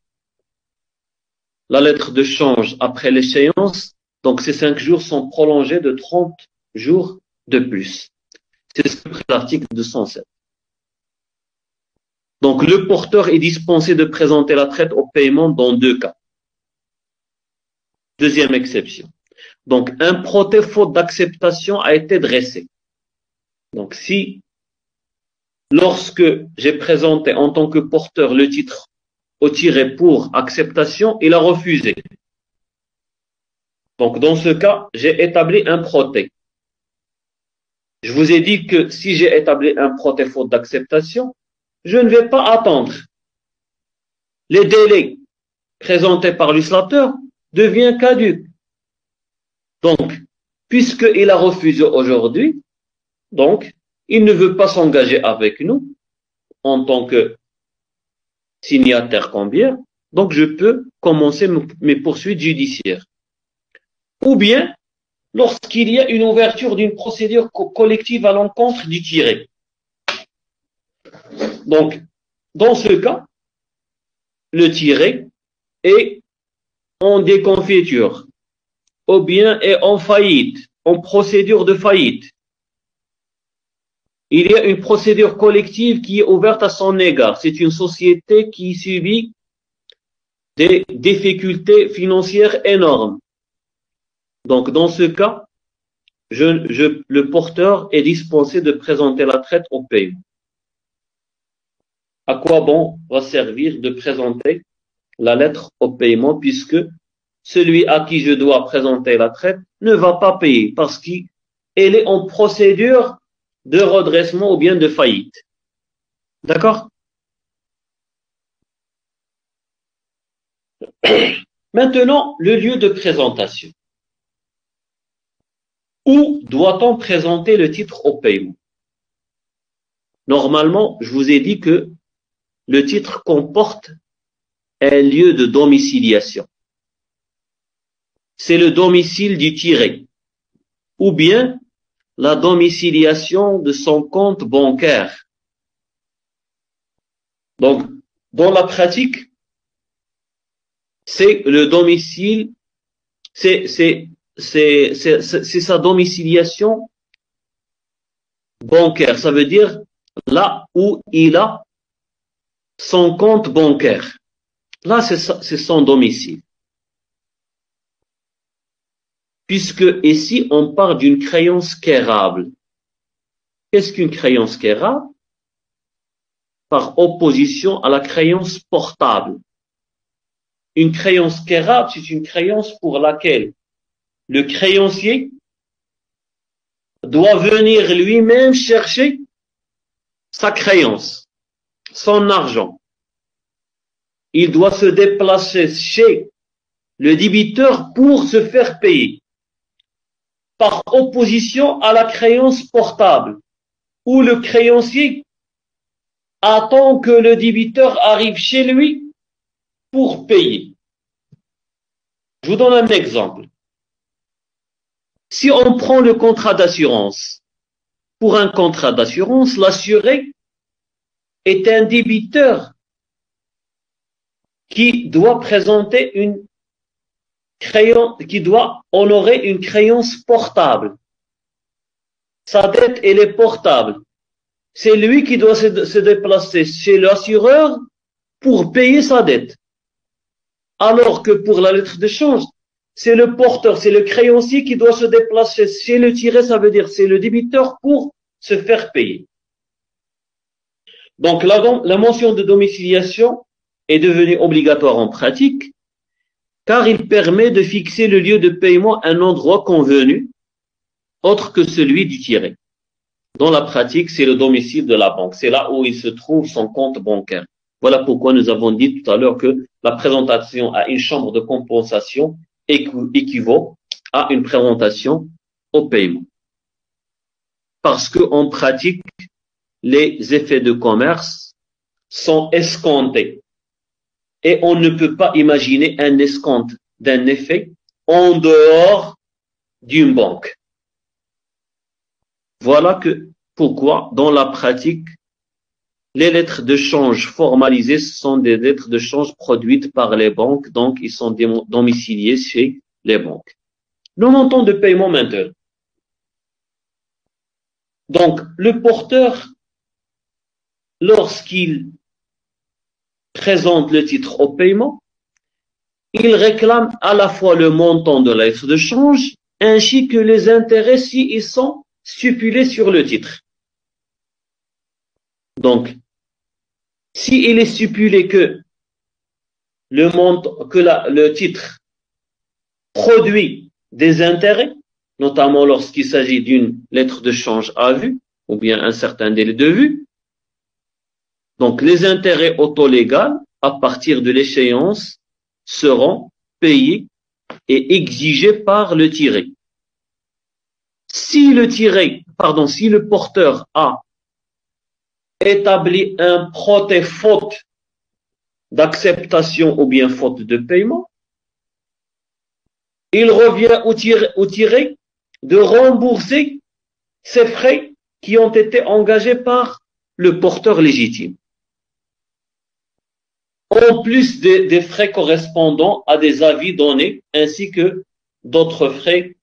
la lettre de change après l'échéance, donc ces 5 jours sont prolongés de 30 jours de plus. C'est ce que prévoit l'article 207. Donc, le porteur est dispensé de présenter la traite au paiement dans 2 cas. Deuxième exception. Donc, un protêt faute d'acceptation a été dressé. Donc, si, lorsque j'ai présenté en tant que porteur le titre au tiré pour acceptation, il a refusé. Donc, dans ce cas, j'ai établi un protêt. Je vous ai dit que si j'ai établi un protêt faute d'acceptation, je ne vais pas attendre. Les délais présentés par l'uslateur deviennent caducs. Donc, puisqu'il a refusé aujourd'hui, donc, il ne veut pas s'engager avec nous en tant que signataire combien, donc je peux commencer mes poursuites judiciaires. Ou bien, lorsqu'il y a une ouverture d'une procédure collective à l'encontre du tiré. Donc, dans ce cas, le tiré est en déconfiture, ou bien est en faillite, en procédure de faillite. Il y a une procédure collective qui est ouverte à son égard. C'est une société qui subit des difficultés financières énormes. Donc, dans ce cas, le porteur est dispensé de présenter la traite au paiement. À quoi bon va servir de présenter la lettre au paiement puisque celui à qui je dois présenter la traite ne va pas payer parce qu'elle est en procédure de redressement ou bien de faillite. D'accord? Maintenant, le lieu de présentation. Où doit-on présenter le titre au paiement? Normalement, je vous ai dit que le titre comporte un lieu de domiciliation. C'est le domicile du tiré, ou bien la domiciliation de son compte bancaire. Donc, dans la pratique, c'est le domicile, c'est sa domiciliation bancaire. Ça veut dire là où il a son compte bancaire. Là, c'est son domicile. Puisque ici, on parle d'une créance quérable. Qu'est-ce qu'une créance quérable? Par opposition à la créance portable. Une créance quérable, c'est une créance pour laquelle le créancier doit venir lui-même chercher sa créance, son argent. Il doit se déplacer chez le débiteur pour se faire payer. Par opposition à la créance portable, où le créancier attend que le débiteur arrive chez lui pour payer. Je vous donne un exemple. Si on prend le contrat d'assurance, pour un contrat d'assurance, l'assuré est un débiteur qui doit présenter qui doit honorer une créance portable. Sa dette, elle est portable. C'est lui qui doit se déplacer chez l'assureur pour payer sa dette. Alors que pour la lettre de change, c'est le porteur, c'est le créancier qui doit se déplacer chez le tiré, ça veut dire c'est le débiteur pour se faire payer. Donc la mention de domiciliation est devenue obligatoire en pratique car il permet de fixer le lieu de paiement à un endroit convenu autre que celui du tiré. Dans la pratique, c'est le domicile de la banque. C'est là où il se trouve son compte bancaire. Voilà pourquoi nous avons dit tout à l'heure que la présentation à une chambre de compensation équivaut à une présentation au paiement. parce qu'en pratique, les effets de commerce sont escomptés. Et on ne peut pas imaginer un escompte d'un effet en dehors d'une banque. Voilà pourquoi, dans la pratique, les lettres de change formalisées sont des lettres de change produites par les banques, donc ils sont domiciliés chez les banques. Le montant de paiement maintenant. Donc, le porteur, lorsqu'il présente le titre au paiement, il réclame à la fois le montant de la lettre de change ainsi que les intérêts s'ils sont stipulés sur le titre. Donc, s'il est stipulé que le titre produit des intérêts, notamment lorsqu'il s'agit d'une lettre de change à vue ou bien un certain délai de vue, donc les intérêts autolégaux à partir de l'échéance seront payés et exigés par le tiré. Si le porteur a établi un proté faute d'acceptation ou bien faute de paiement, il revient au tiré de rembourser ces frais qui ont été engagés par le porteur légitime. En plus des frais correspondant à des avis donnés, ainsi que d'autres frais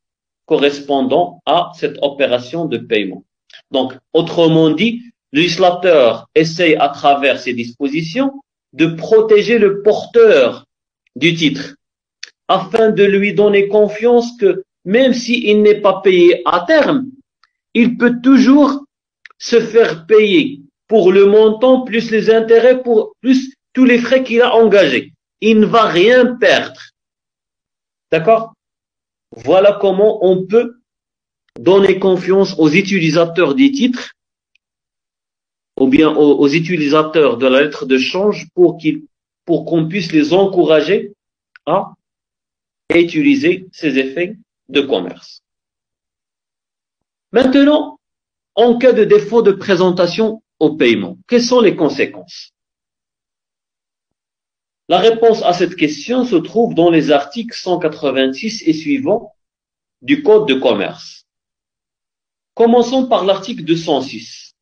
correspondant à cette opération de paiement. Donc, autrement dit, le législateur essaye à travers ces dispositions de protéger le porteur du titre, afin de lui donner confiance que même s'il n'est pas payé à terme, il peut toujours se faire payer pour le montant plus les intérêts, plus tous les frais qu'il a engagés. Il ne va rien perdre. D'accord? Voilà comment on peut donner confiance aux utilisateurs des titres ou bien aux utilisateurs de la lettre de change pour qu'on puisse les encourager à utiliser ces effets de commerce. Maintenant, en cas de défaut de présentation au paiement, quelles sont les conséquences? La réponse à cette question se trouve dans les articles 186 et suivants du Code de commerce. Commençons par l'article 206,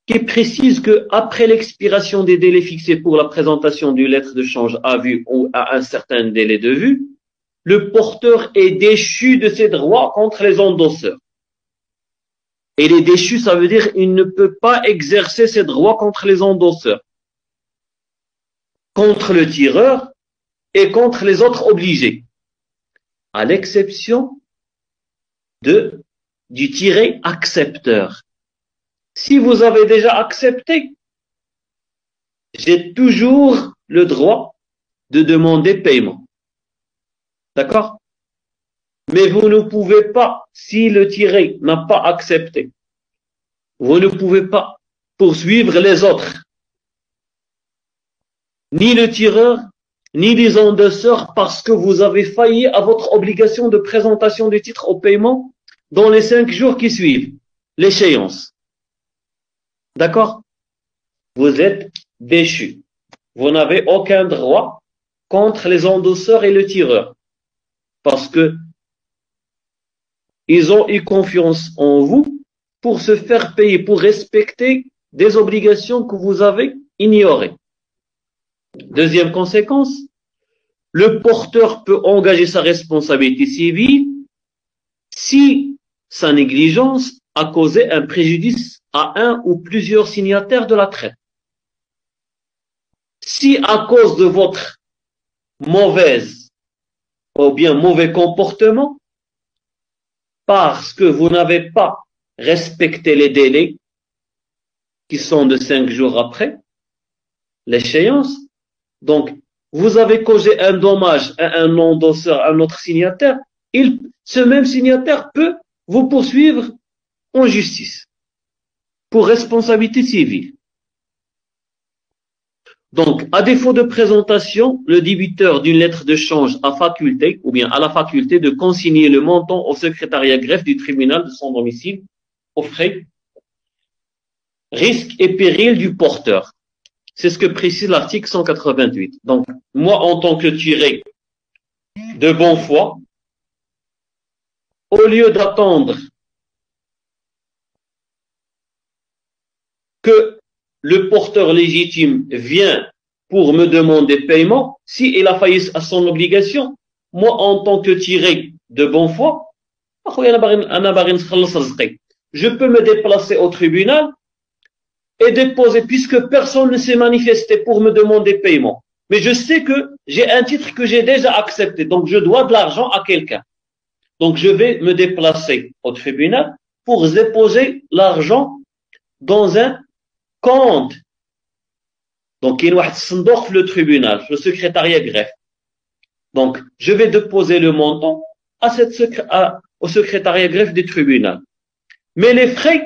qui précise que après l'expiration des délais fixés pour la présentation d'une lettre de change à vue ou à un certain délai de vue, le porteur est déchu de ses droits contre les endosseurs. Et il est déchu, ça veut dire qu'il ne peut pas exercer ses droits contre les endosseurs, contre le tireur et contre les autres obligés, à l'exception du tiré accepteur. Si vous avez déjà accepté, j'ai toujours le droit de demander paiement. D'accord? Mais vous ne pouvez pas, si le tiré n'a pas accepté, vous ne pouvez pas poursuivre les autres, ni le tireur, ni les endosseurs, parce que vous avez failli à votre obligation de présentation du titre au paiement dans les 5 jours qui suivent l'échéance. D'accord? Vous êtes déchu. Vous n'avez aucun droit contre les endosseurs et le tireur, parce que ils ont eu confiance en vous pour se faire payer, pour respecter des obligations que vous avez ignorées. Deuxième conséquence, le porteur peut engager sa responsabilité civile si sa négligence a causé un préjudice à un ou plusieurs signataires de la traite. Si à cause de votre mauvaise ou bien mauvais comportement, parce que vous n'avez pas respecté les délais qui sont de 5 jours après l'échéance, donc vous avez causé un dommage à un endosseur, à un autre signataire, ce même signataire peut vous poursuivre en justice pour responsabilité civile. Donc, à défaut de présentation, le débiteur d'une lettre de change a faculté, ou bien à la faculté de consigner le montant au secrétariat greffe du tribunal de son domicile aux frais, risques et périls du porteur. C'est ce que précise l'article 188. Donc, moi, en tant que tiré de bonne foi, au lieu d'attendre que le porteur légitime vienne pour me demander paiement, si il a failli à son obligation, moi, en tant que tiré de bonne foi, je peux me déplacer au tribunal et déposer, puisque personne ne s'est manifesté pour me demander paiement. Mais je sais que j'ai un titre que j'ai déjà accepté, donc je dois de l'argent à quelqu'un. Donc je vais me déplacer au tribunal pour déposer l'argent dans un compte. Donc il y a le tribunal, le secrétariat greffe. Donc je vais déposer le montant au secrétariat greffe du tribunal. Mais les frais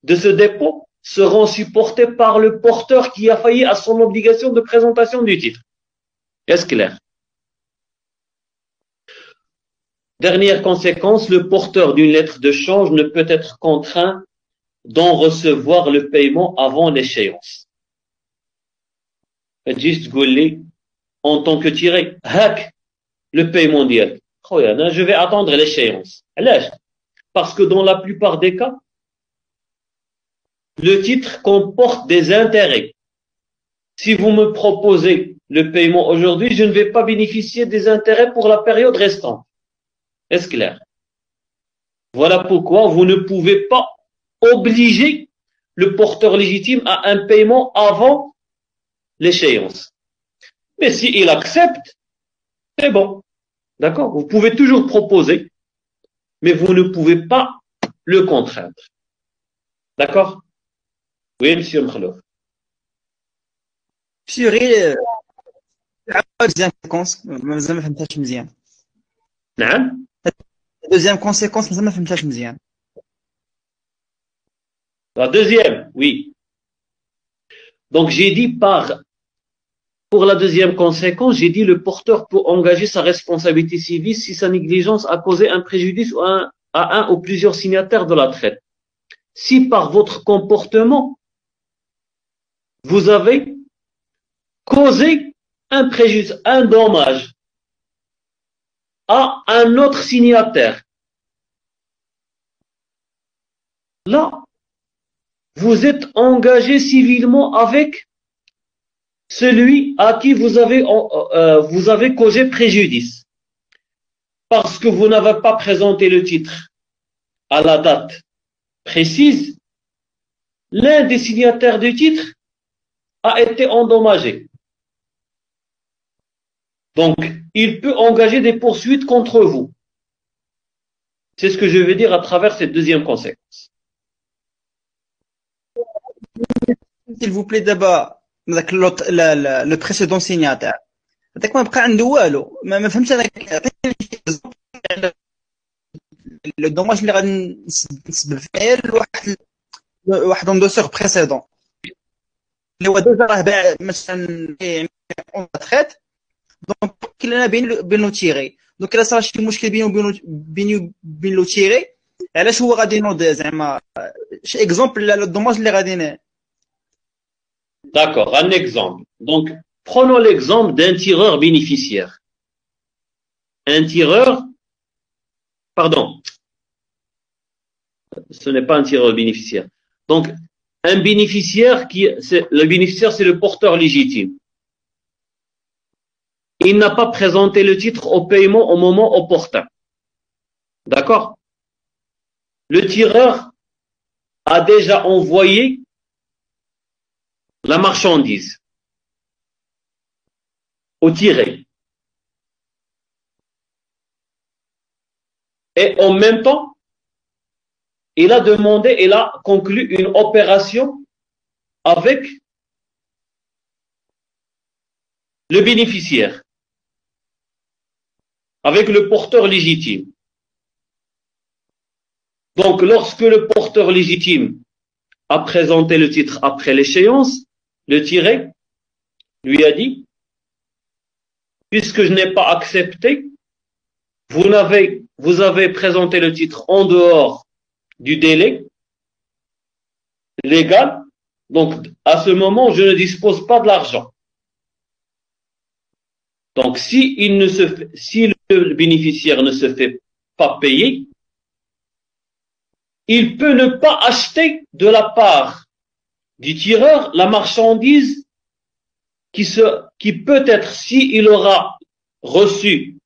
de ce dépôt seront supportés par le porteur qui a failli à son obligation de présentation du titre. Est-ce clair? Dernière conséquence, le porteur d'une lettre de change ne peut être contraint d'en recevoir le paiement avant l'échéance. Juste en tant que tiré, hack le paiement d'hier. Je vais attendre l'échéance. Parce que dans la plupart des cas, le titre comporte des intérêts. Si vous me proposez le paiement aujourd'hui, je ne vais pas bénéficier des intérêts pour la période restante. Est-ce clair? Voilà pourquoi vous ne pouvez pas obliger le porteur légitime à un paiement avant l'échéance. Mais s'il accepte, c'est bon. D'accord? Vous pouvez toujours proposer, mais vous ne pouvez pas le contraindre. D'accord? Oui, monsieur Mkhlouf. Monsieur غير deuxième conséquence, مازال ما فهمتهاش مزيان. نعم. Deuxième conséquence, مازال ما فهمتهاش مزيان. La deuxième, oui. Donc j'ai dit pour la deuxième conséquence, j'ai dit le porteur peut engager sa responsabilité civile si sa négligence a causé un préjudice à un ou plusieurs signataires de la traite. Si par votre comportement, vous avez causé un préjudice, un dommage à un autre signataire, là, vous êtes engagé civilement avec celui à qui vous avez causé préjudice. Parce que vous n'avez pas présenté le titre à la date précise, l'un des signataires du titre a été endommagé. Donc, il peut engager des poursuites contre vous. C'est ce que je veux dire à travers cette deuxième conséquence. S'il vous plaît, d'abord, le précédent signataire. هذاك ما بقى عنده والو ما فهمتش هذاك لو دوماج اللي غادي نسبب فيه لواحد اندوسور بريسيدون اللي هو ديجا راه باع مثلا اون تريت دونك كاين بينو تيغي دونك الا صرا شي مشكل بينو لو تيغي علاش هو غادي ينوض زعما شي اكزومبل الدوماج اللي غادي. D'accord, un exemple. Donc, prenons l'exemple d'un tireur bénéficiaire. Un tireur, pardon, ce n'est pas un tireur bénéficiaire. Donc, un bénéficiaire le bénéficiaire, c'est le porteur légitime. Il n'a pas présenté le titre au paiement au moment opportun. D'accord? Le tireur a déjà envoyé la marchandise au tiré. Et en même temps, il a conclu une opération avec le bénéficiaire, avec le porteur légitime. Donc, lorsque le porteur légitime a présenté le titre après l'échéance, le tiré lui a dit, puisque je n'ai pas accepté, vous avez présenté le titre en dehors du délai, légal, donc à ce moment, je ne dispose pas de l'argent. Donc, si le bénéficiaire ne se fait pas payer, il peut ne pas acheter de la part du tireur la marchandise qui peut-être, s'il aura reçu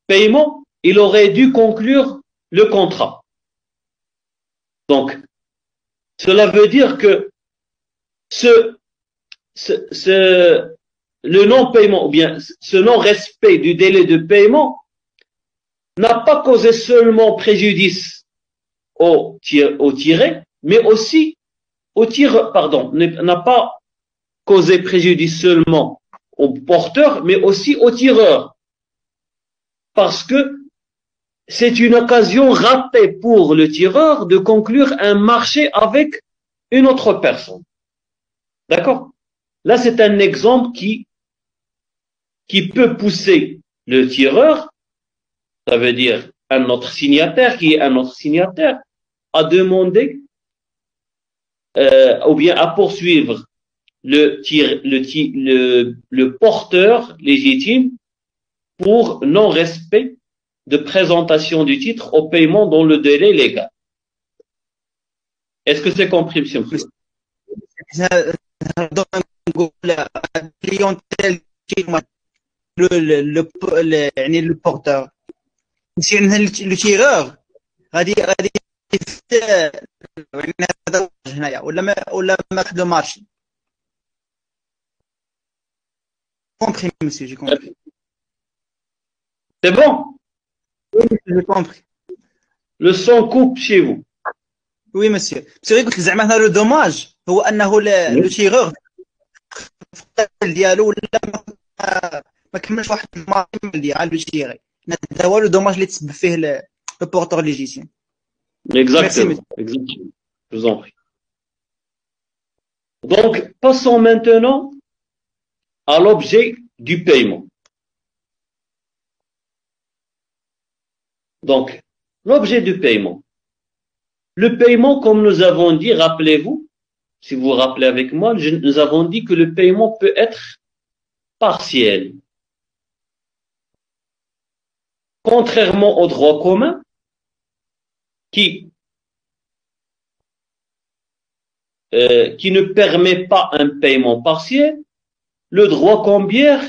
paiement, il aurait dû conclure le contrat. Donc, cela veut dire que le non-paiement ou bien ce non-respect du délai de paiement n'a pas causé seulement préjudice au tiré, mais aussi au tireur, pardon, n'a pas causé préjudice seulement au porteur, mais aussi au tireur. Parce que c'est une occasion ratée pour le tireur de conclure un marché avec une autre personne. D'accord? Là, c'est un exemple qui peut pousser le tireur, ça veut dire un autre signataire qui est un autre signataire, à demander ou bien à poursuivre le porteur légitime pour non-respect de présentation du titre au paiement dans le délai légal. Est-ce que c'est compris, monsieur Moussa? la clientèle يعني البورتور يصير لو تيرور غادي هنايا ولا ما خدو مارشي compris monsieur j'ai compris c'est bon oui j'ai compris le son coupe chez vous oui monsieur c'est vrai قلت زعما هنا لو دوماج هو انه لو تيرور ديالو ولا ما كملش واحد المارشي ديال لو تيري هذا هو لو دوماج اللي تسبب فيه لو بورتور ليجيتيم. Exactement. Exactement. Je vous en prie. Donc, passons maintenant à l'objet du paiement. Donc, l'objet du paiement. Le paiement, comme nous avons dit, rappelez-vous, si vous vous rappelez avec moi, nous avons dit que le paiement peut être partiel. Contrairement au droit commun, qui ne permet pas un paiement partiel, le droit cambiaire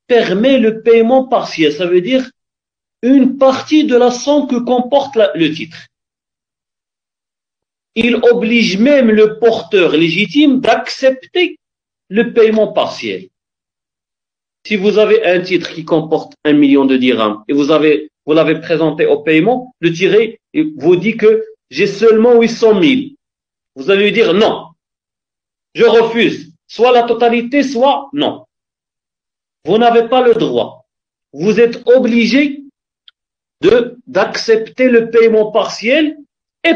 permet le paiement partiel. Ça veut dire une partie de la somme que comporte le titre. Il oblige même le porteur légitime d'accepter le paiement partiel. Si vous avez un titre qui comporte 1 million de dirhams et vous l'avez présenté au paiement, le tiré vous dit que j'ai seulement 800 000. Vous allez lui dire non, je refuse, soit la totalité, soit non. Vous n'avez pas le droit. Vous êtes obligé d'accepter le paiement partiel et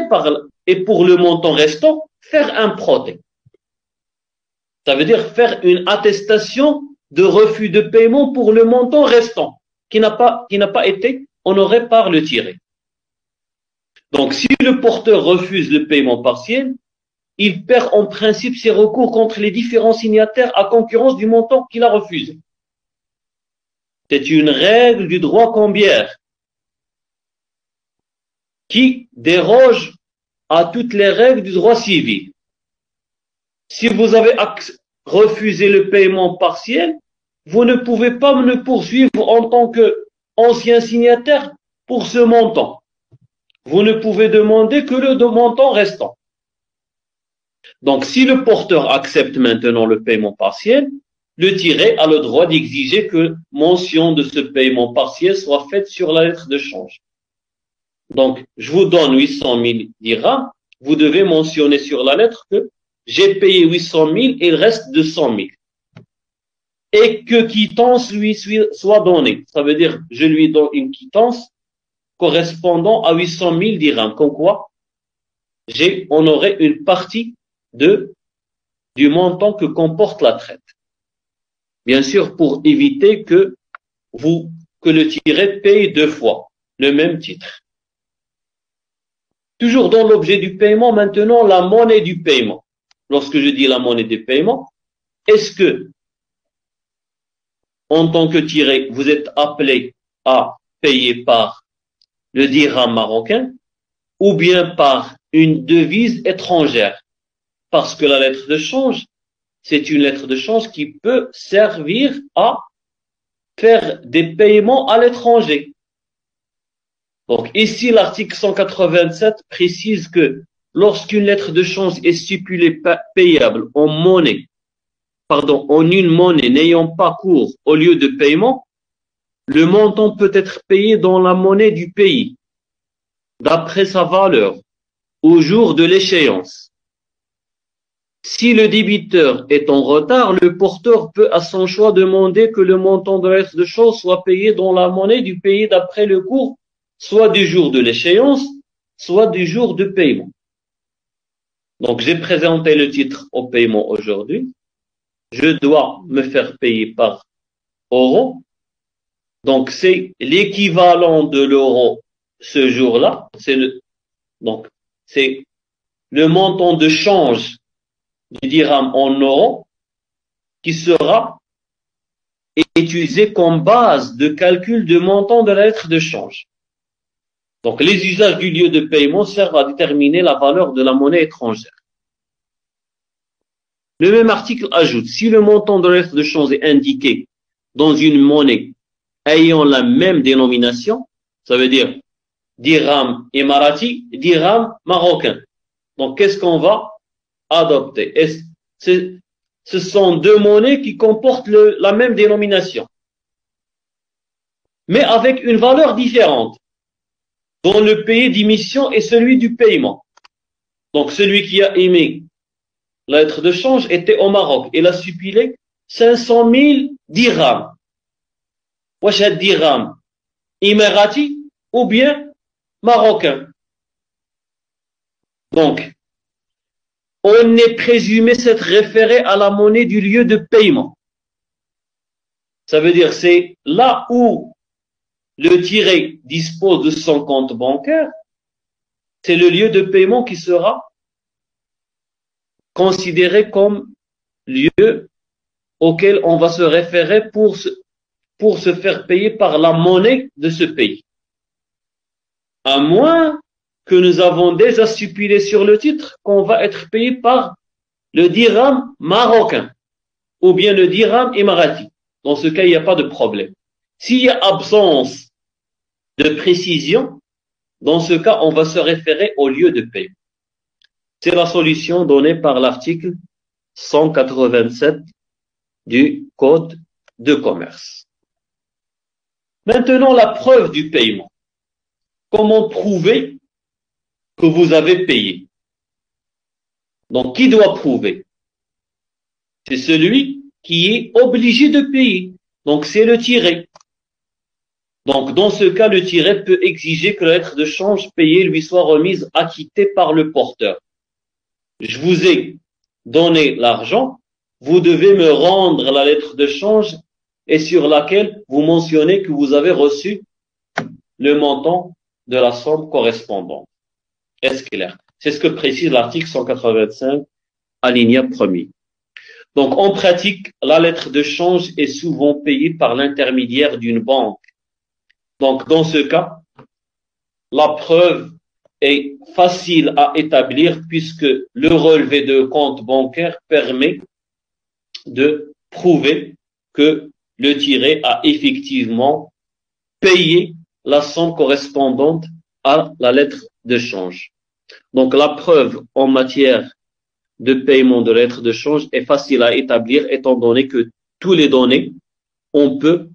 pour le montant restant, faire un protêt. Ça veut dire faire une attestation de refus de paiement pour le montant restant qui n'a pas été honoré par le tiré. Donc, si le porteur refuse le paiement partiel, il perd en principe ses recours contre les différents signataires à concurrence du montant qu'il a refusé. C'est une règle du droit cambiaire qui déroge à toutes les règles du droit civil. Si vous avez refusé le paiement partiel, vous ne pouvez pas me poursuivre en tant qu'ancien signataire pour ce montant. Vous ne pouvez demander que le montant restant. Donc, si le porteur accepte maintenant le paiement partiel, le tiré a le droit d'exiger que mention de ce paiement partiel soit faite sur la lettre de change. Donc, je vous donne 800 000 dirhams, vous devez mentionner sur la lettre que j'ai payé 800 000 et il reste 200 000. Et que quittance lui soit donnée. Ça veut dire, je lui donne une quittance correspondant à 800 000 dirhams. Comme quoi, j'ai honoré une partie du montant que comporte la traite. Bien sûr, pour éviter que le tiré paye deux fois le même titre. Toujours dans l'objet du paiement, maintenant, la monnaie du paiement. Lorsque je dis la monnaie du paiement, est-ce que, en tant que tiré, vous êtes appelé à payer par le dirham marocain ou bien par une devise étrangère? Parce que la lettre de change, c'est une lettre de change qui peut servir à faire des paiements à l'étranger. Donc ici, l'article 187 précise que lorsqu'une lettre de change est stipulée payable en monnaie, en une monnaie n'ayant pas cours au lieu de paiement, le montant peut être payé dans la monnaie du pays, d'après sa valeur, au jour de l'échéance. Si le débiteur est en retard, le porteur peut à son choix demander que le montant de la lettre de change soit payé dans la monnaie du pays d'après le cours, soit du jour de l'échéance, soit du jour de paiement. Donc j'ai présenté le titre au paiement aujourd'hui. Je dois me faire payer par euro. Donc c'est l'équivalent de l'euro ce jour-là. Donc c'est le montant de change du dirham en euros qui sera utilisé comme base de calcul de montant de la lettre de change. Donc, les usages du lieu de paiement servent à déterminer la valeur de la monnaie étrangère. Le même article ajoute, si le montant de la lettre de change est indiqué dans une monnaie ayant la même dénomination, ça veut dire dirham émirati, dirham marocain. Donc, qu'est-ce qu'on va adopter? Ce sont deux monnaies qui comportent la même dénomination, mais avec une valeur différente, dont le pays d'émission est celui du paiement. Donc, celui qui a émis la lettre de change était au Maroc. Il a stipulé 500 000 dirhams. Wesh had dirham émirati ou bien marocain. Donc, on est présumé s'être référé à la monnaie du lieu de paiement. Ça veut dire c'est là où le tiré dispose de son compte bancaire, c'est le lieu de paiement qui sera considéré comme lieu auquel on va se référer pour se faire payer par la monnaie de ce pays. À moins que nous avons déjà stipulé sur le titre qu'on va être payé par le dirham marocain ou bien le dirham émirati. Dans ce cas, il n'y a pas de problème. S'il y a absence de précision, dans ce cas, on va se référer au lieu de paiement. C'est la solution donnée par l'article 187 du Code de commerce. Maintenant, la preuve du paiement. Comment prouver que vous avez payé? Donc, qui doit prouver? C'est celui qui est obligé de payer. Donc, c'est le tiré. Donc, dans ce cas, le tiré peut exiger que la lettre de change payée lui soit remise acquittée par le porteur. Je vous ai donné l'argent, vous devez me rendre la lettre de change et sur laquelle vous mentionnez que vous avez reçu le montant de la somme correspondante. Est-ce clair? C'est ce que précise l'article 185, alinéa 1er. Donc, en pratique, la lettre de change est souvent payée par l'intermédiaire d'une banque. Donc, dans ce cas, la preuve est facile à établir puisque le relevé de compte bancaire permet de prouver que le tiré a effectivement payé la somme correspondante à la lettre de change. Donc, la preuve en matière de paiement de lettres de change est facile à établir étant donné que tous les données, on peut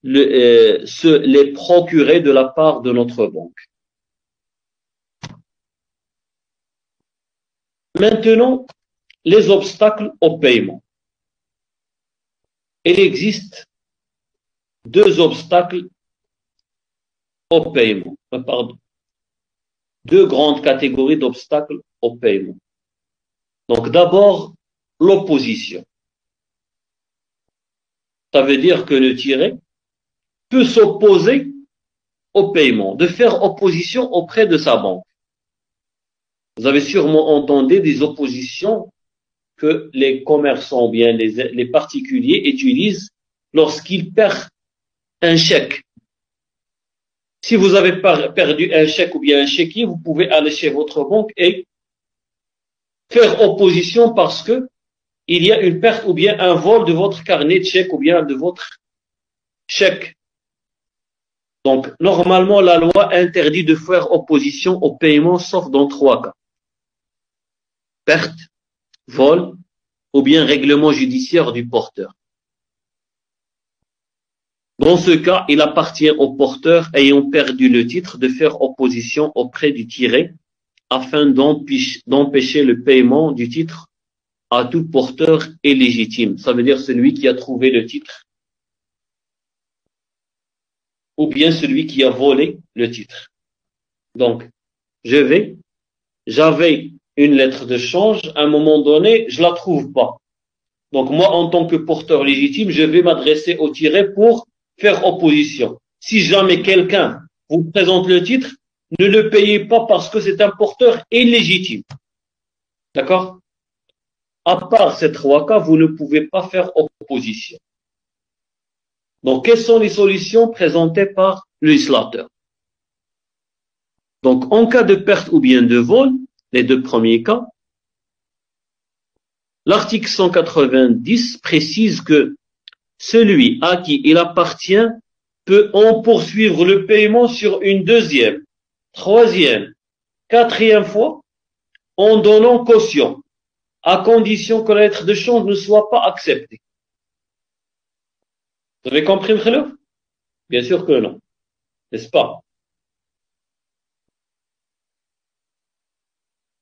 se les procurer de la part de notre banque. Maintenant, les obstacles au paiement. Il existe deux obstacles au paiement. Deux grandes catégories d'obstacles au paiement. Donc d'abord, l'opposition. Ça veut dire que le tiré peut s'opposer au paiement, de faire opposition auprès de sa banque. Vous avez sûrement entendu des oppositions que les commerçants ou bien les particuliers utilisent lorsqu'ils perdent un chèque. Si vous avez perdu un chèque ou bien un chéquier, vous pouvez aller chez votre banque et faire opposition parce que il y a une perte ou bien un vol de votre carnet de chèque ou bien de votre chèque. Donc, normalement, la loi interdit de faire opposition au paiement sauf dans 3 cas. Perte, vol ou bien règlement judiciaire du porteur. Dans ce cas, il appartient au porteur ayant perdu le titre de faire opposition auprès du tiré afin d'empêcher le paiement du titre à tout porteur illégitime. Ça veut dire celui qui a trouvé le titre ou bien celui qui a volé le titre. Donc, j'avais une lettre de change, à un moment donné, je la trouve pas. Donc, moi, en tant que porteur légitime, je vais m'adresser au tiré pour faire opposition. Si jamais quelqu'un vous présente le titre, ne le payez pas parce que c'est un porteur illégitime. D'accord? À part ces 3 cas, vous ne pouvez pas faire opposition. Donc, quelles sont les solutions présentées par le législateur? Donc, en cas de perte ou bien de vol, les 2 premiers cas, l'article 190 précise que celui à qui il appartient peut en poursuivre le paiement sur une 2e, 3e, 4e fois en donnant caution, à condition que la lettre de change ne soit pas acceptée. Vous avez compris, Mkhelou? Bien sûr que non. N'est-ce pas?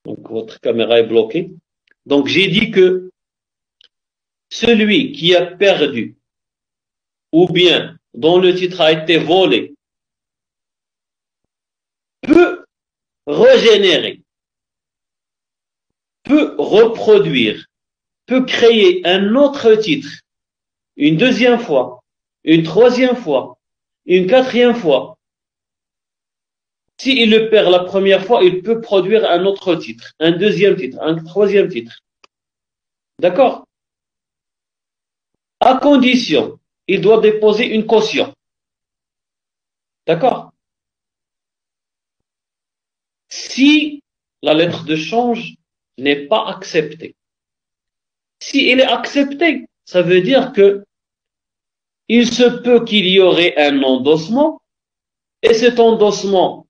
Donc, votre caméra est bloquée. Donc, j'ai dit que celui qui a perdu ou bien dont le titre a été volé peut régénérer, peut reproduire, peut créer un autre titre une 2e fois, une 3e fois, une 4e fois. S'il le perd la première fois, il peut produire un autre titre, un 2e titre, un 3e titre. D'accord? À condition, il doit déposer une caution. D'accord? Si la lettre de change n'est pas acceptée. Si elle est acceptée, ça veut dire que il se peut qu'il y aurait un endossement et cet endossement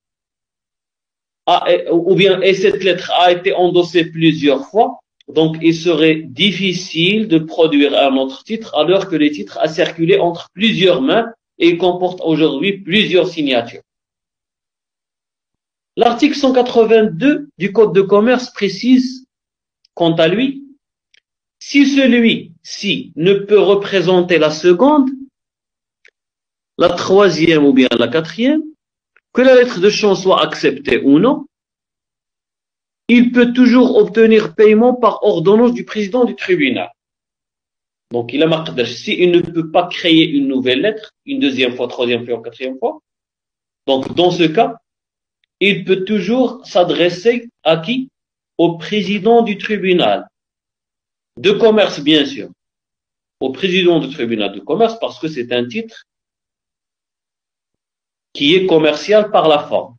et cette lettre a été endossée plusieurs fois, donc il serait difficile de produire un autre titre alors que le titre a circulé entre plusieurs mains et il comporte aujourd'hui plusieurs signatures. L'article 182 du Code de commerce précise, quant à lui, si celui-ci ne peut représenter la seconde, la 3e ou bien la 4e, que la lettre de change soit acceptée ou non, il peut toujours obtenir paiement par ordonnance du président du tribunal. Donc, il a marqué, s'il ne peut pas créer une nouvelle lettre, une 2e fois, 3e fois, 4e fois, donc dans ce cas, il peut toujours s'adresser à qui? Au président du tribunal de commerce, bien sûr. Au président du tribunal de commerce parce que c'est un titre qui est commercial par la forme.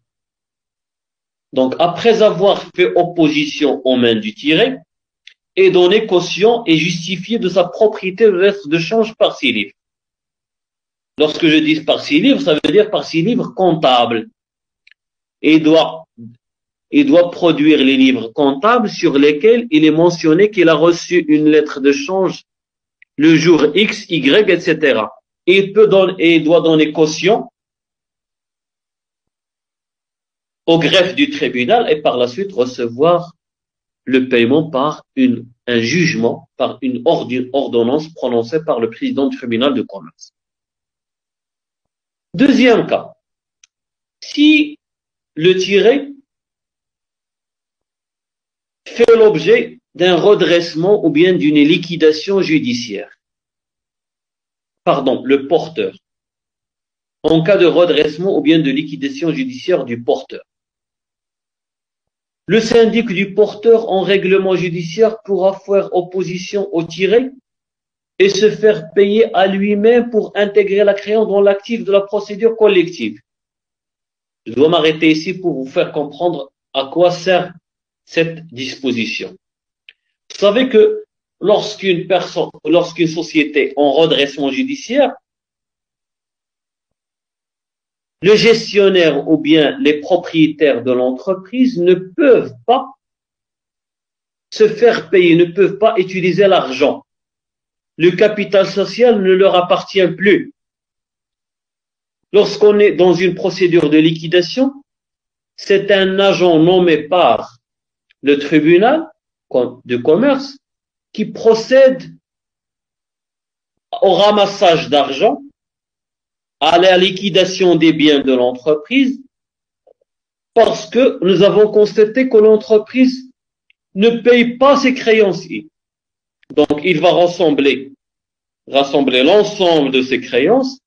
Donc, après avoir fait opposition aux mains du tiré et donné caution et justifié de sa propriété de lettre de change par 6 livres. Lorsque je dis par 6 livres, ça veut dire par 6 livres comptables. Et il doit produire les livres comptables sur lesquels il est mentionné qu'il a reçu une lettre de change le jour X, Y, etc. Et il doit donner caution au greffe du tribunal et par la suite recevoir le paiement par un jugement, par une ordonnance prononcée par le président du tribunal de commerce. 2e cas. Si le tiré fait l'objet d'un redressement ou bien d'une liquidation judiciaire. Pardon, le porteur. En cas de redressement ou bien de liquidation judiciaire du porteur. le syndic du porteur en règlement judiciaire pourra faire opposition au tiré et se faire payer à lui-même pour intégrer la créance dans l'actif de la procédure collective. Je dois m'arrêter ici pour vous faire comprendre à quoi sert cette disposition. Vous savez que lorsqu'une société en redressement judiciaire, le gestionnaire ou bien les propriétaires de l'entreprise ne peuvent pas se faire payer, ne peuvent pas utiliser l'argent. Le capital social ne leur appartient plus. Lorsqu'on est dans une procédure de liquidation, c'est un agent nommé par le tribunal de commerce qui procède au ramassage d'argent, à la liquidation des biens de l'entreprise, parce que nous avons constaté que l'entreprise ne paye pas ses créanciers. Donc, il va rassembler l'ensemble de ses créances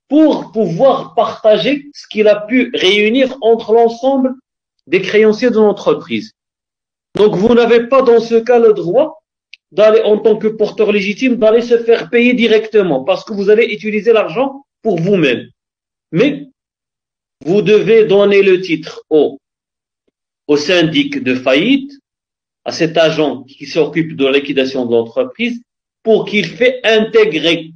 pour pouvoir partager ce qu'il a pu réunir entre l'ensemble des créanciers de l'entreprise. Donc, vous n'avez pas dans ce cas le droit d'aller, en tant que porteur légitime, d'aller se faire payer directement parce que vous allez utiliser l'argent pour vous-même. Mais vous devez donner le titre au syndic de faillite, à cet agent qui s'occupe de la liquidation de l'entreprise, pour qu'il fait intégrer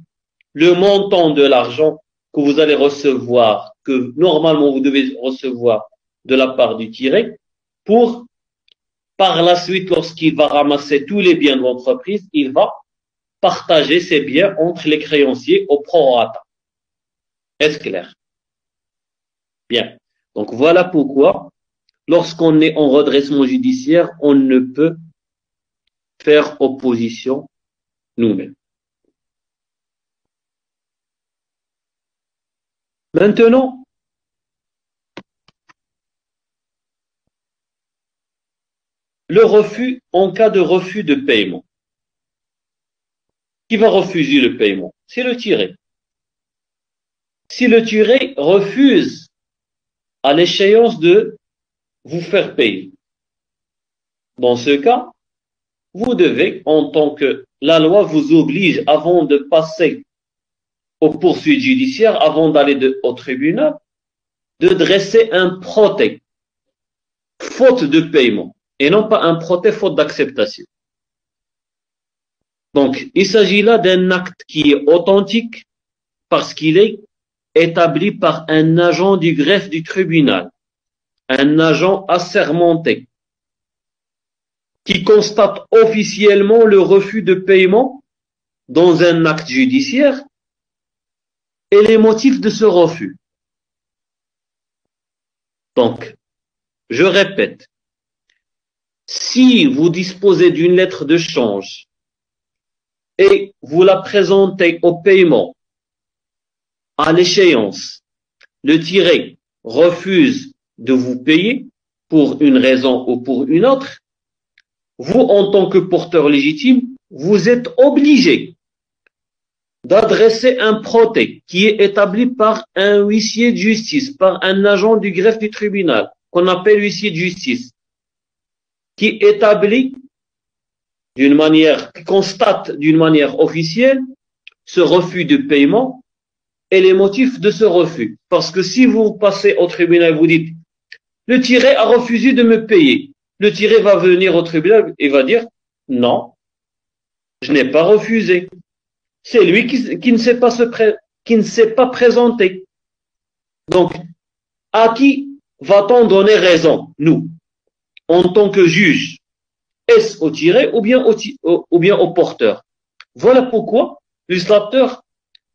le montant de l'argent que vous allez recevoir, que normalement vous devez recevoir de la part du tiré, pour par la suite, lorsqu'il va ramasser tous les biens de l'entreprise, il va partager ses biens entre les créanciers au prorata. Est-ce clair? Bien. Donc voilà pourquoi, lorsqu'on est en redressement judiciaire, on ne peut faire opposition nous-mêmes. Maintenant, le refus en cas de refus de paiement. Qui va refuser le paiement? C'est le tiré. Si le tiré refuse à l'échéance de vous faire payer, dans ce cas, vous devez, en tant que la loi vous oblige, avant de passer aux poursuites judiciaires, avant d'aller au tribunal, de dresser un protêt, faute de paiement, et non pas un protêt, faute d'acceptation. Donc, il s'agit là d'un acte qui est authentique parce qu'il est établi par un agent du greffe du tribunal, un agent assermenté, qui constate officiellement le refus de paiement dans un acte judiciaire et les motifs de ce refus. Donc, je répète, si vous disposez d'une lettre de change et vous la présentez au paiement à l'échéance, le tiré refuse de vous payer pour une raison ou pour une autre, vous, en tant que porteur légitime, vous êtes obligé d'adresser un protêt qui est établi par un huissier de justice, par un agent du greffe du tribunal, qu'on appelle huissier de justice, qui établit qui constate d'une manière officielle ce refus de paiement et les motifs de ce refus. Parce que si vous passez au tribunal et vous dites, le tiré a refusé de me payer, le tiré va venir au tribunal et va dire, non, je n'ai pas refusé. C'est lui qui ne s'est pas présenté. Donc, à qui va-t-on donner raison, nous, en tant que juge? Est-ce au tiré ou bien au porteur? Voilà pourquoi le législateur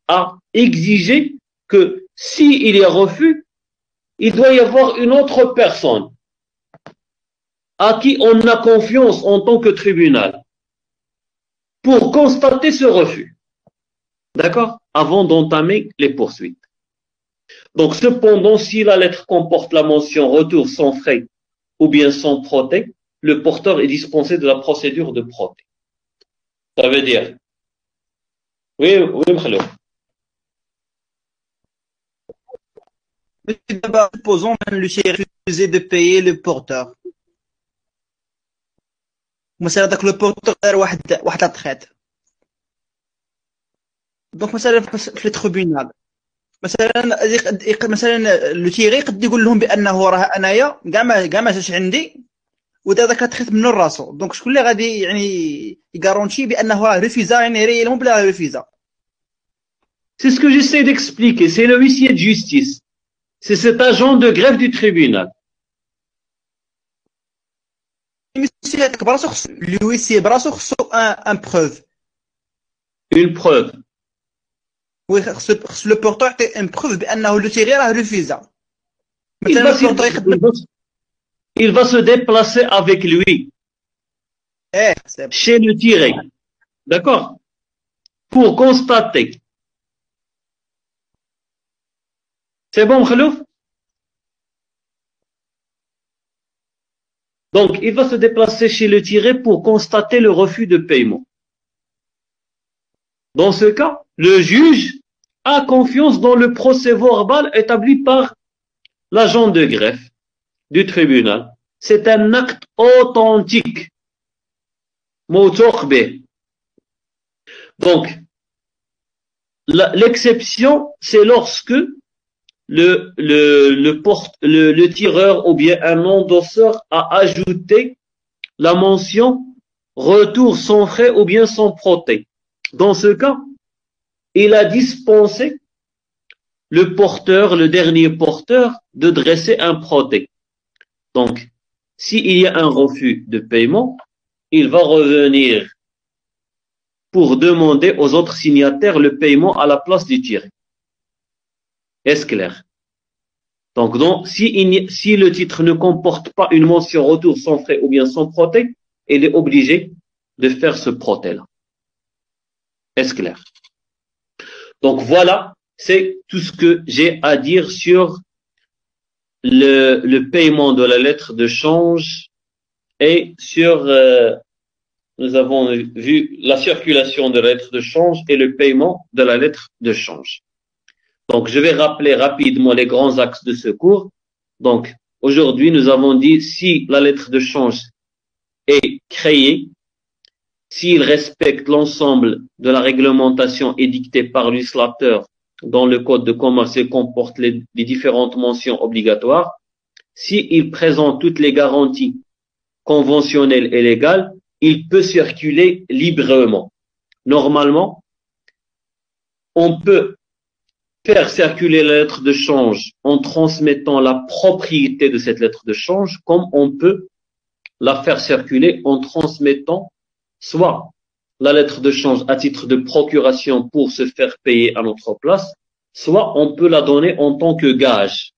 a exigé que s'il y a refus, il doit y avoir une autre personne à qui on a confiance en tant que tribunal pour constater ce refus. D'accord? Avant d'entamer les poursuites. Donc, cependant, si la lettre comporte la mention retour sans frais ou bien sans protêt, le porteur est dispensé de la procédure de protêt. Ça veut dire, oui, Mkhalo. D'abord, supposons que le huissier refusé de payer le porteur. مثلا داك لو بورتور دار واحد لا تخيت. دونك مثلا في التريبيونال مثلا لو تيغي قد يقول لهم بانه راه انايا كاع ما جاش عندي ودار داك تخيت منو راسو. دونك شكون اللي غادي يعني يغارونتي بانه راه ريفيزا يعني ريالمون بلا ريفيزا؟ C'est ce que j'essaie d'expliquer. C'est le huissier de justice. C'est cet agent de greffe du tribunal. الميسي هذاك براسو خصو الويسي براسو خصو ان بروف. Une preuve. وي خصو لو بورتور يعطي ان بروف بانه لو تيغي راه ريفيزا. Il مثلا va, لو بورتور يخدم. il va se déplacer avec lui سي chez le tiré. D'accord? Pour constater. C'est bon, Khalouf? Donc, il va se déplacer chez le tiré pour constater le refus de paiement. Dans ce cas, le juge a confiance dans le procès verbal établi par l'agent de greffe du tribunal. C'est un acte authentique. Donc, l'exception, c'est lorsque le tireur ou bien un endosseur a ajouté la mention retour sans frais ou bien sans proté. Dans ce cas, il a dispensé le porteur, le dernier porteur, de dresser un proté. Donc, s'il y a un refus de paiement, il va revenir pour demander aux autres signataires le paiement à la place du tiré. Est-ce clair? Donc, si le titre ne comporte pas une mention retour sans frais ou bien sans proté, il est obligé de faire ce proté-là. Est-ce clair? Donc voilà, c'est tout ce que j'ai à dire sur le paiement de la lettre de change et sur, nous avons vu la circulation de la lettre de change et le paiement de la lettre de change. Donc je vais rappeler rapidement les grands axes de ce cours. Donc aujourd'hui, nous avons dit si la lettre de change est créée, s'il respecte l'ensemble de la réglementation édictée par le législateur dans le code de commerce et comporte les différentes mentions obligatoires, s'il présente toutes les garanties conventionnelles et légales, il peut circuler librement. Normalement, on peut faire circuler la lettre de change en transmettant la propriété de cette lettre de change, comme on peut la faire circuler en transmettant soit la lettre de change à titre de procuration pour se faire payer à notre place, soit on peut la donner en tant que gage.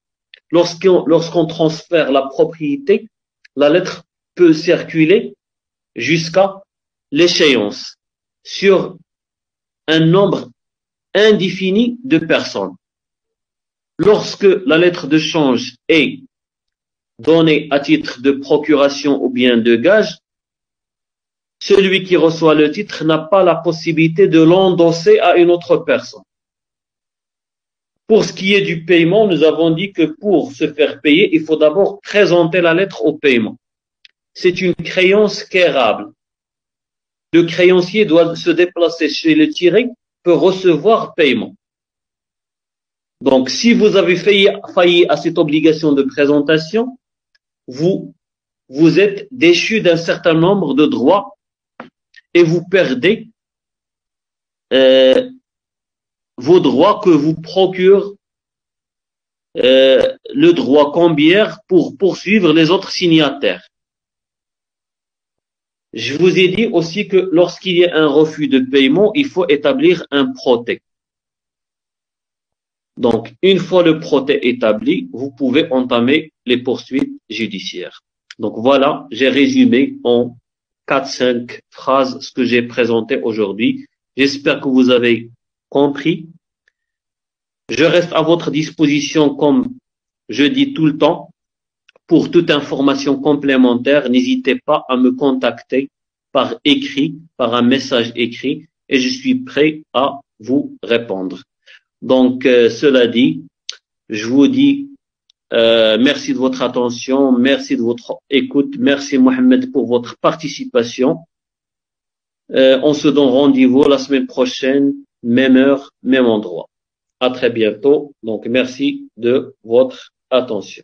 Lorsqu'on transfère la propriété, la lettre peut circuler jusqu'à l'échéance sur un nombre indéfini de personnes. Lorsque la lettre de change est donnée à titre de procuration ou bien de gage, celui qui reçoit le titre n'a pas la possibilité de l'endosser à une autre personne. Pour ce qui est du paiement, nous avons dit que pour se faire payer, il faut d'abord présenter la lettre au paiement. C'est une créance quérable. Le créancier doit se déplacer chez le tiré pour recevoir paiement. Donc, si vous avez failli à cette obligation de présentation, vous êtes déchu d'un certain nombre de droits et vous perdez vos droits que vous procure le droit cambiaire pour poursuivre les autres signataires. Je vous ai dit aussi que lorsqu'il y a un refus de paiement, il faut établir un proté. Donc, une fois le proté établi, vous pouvez entamer les poursuites judiciaires. Donc voilà, j'ai résumé en 4-5 phrases ce que j'ai présenté aujourd'hui. J'espère que vous avez compris. Je reste à votre disposition, comme je dis tout le temps, pour toute information complémentaire. N'hésitez pas à me contacter par écrit, par un message écrit, et je suis prêt à vous répondre. Donc, cela dit, je vous dis Merci de votre attention, merci de votre écoute, merci Mohamed pour votre participation. On se donne rendez-vous la semaine prochaine, même heure, même endroit. À très bientôt. Donc, merci de votre attention.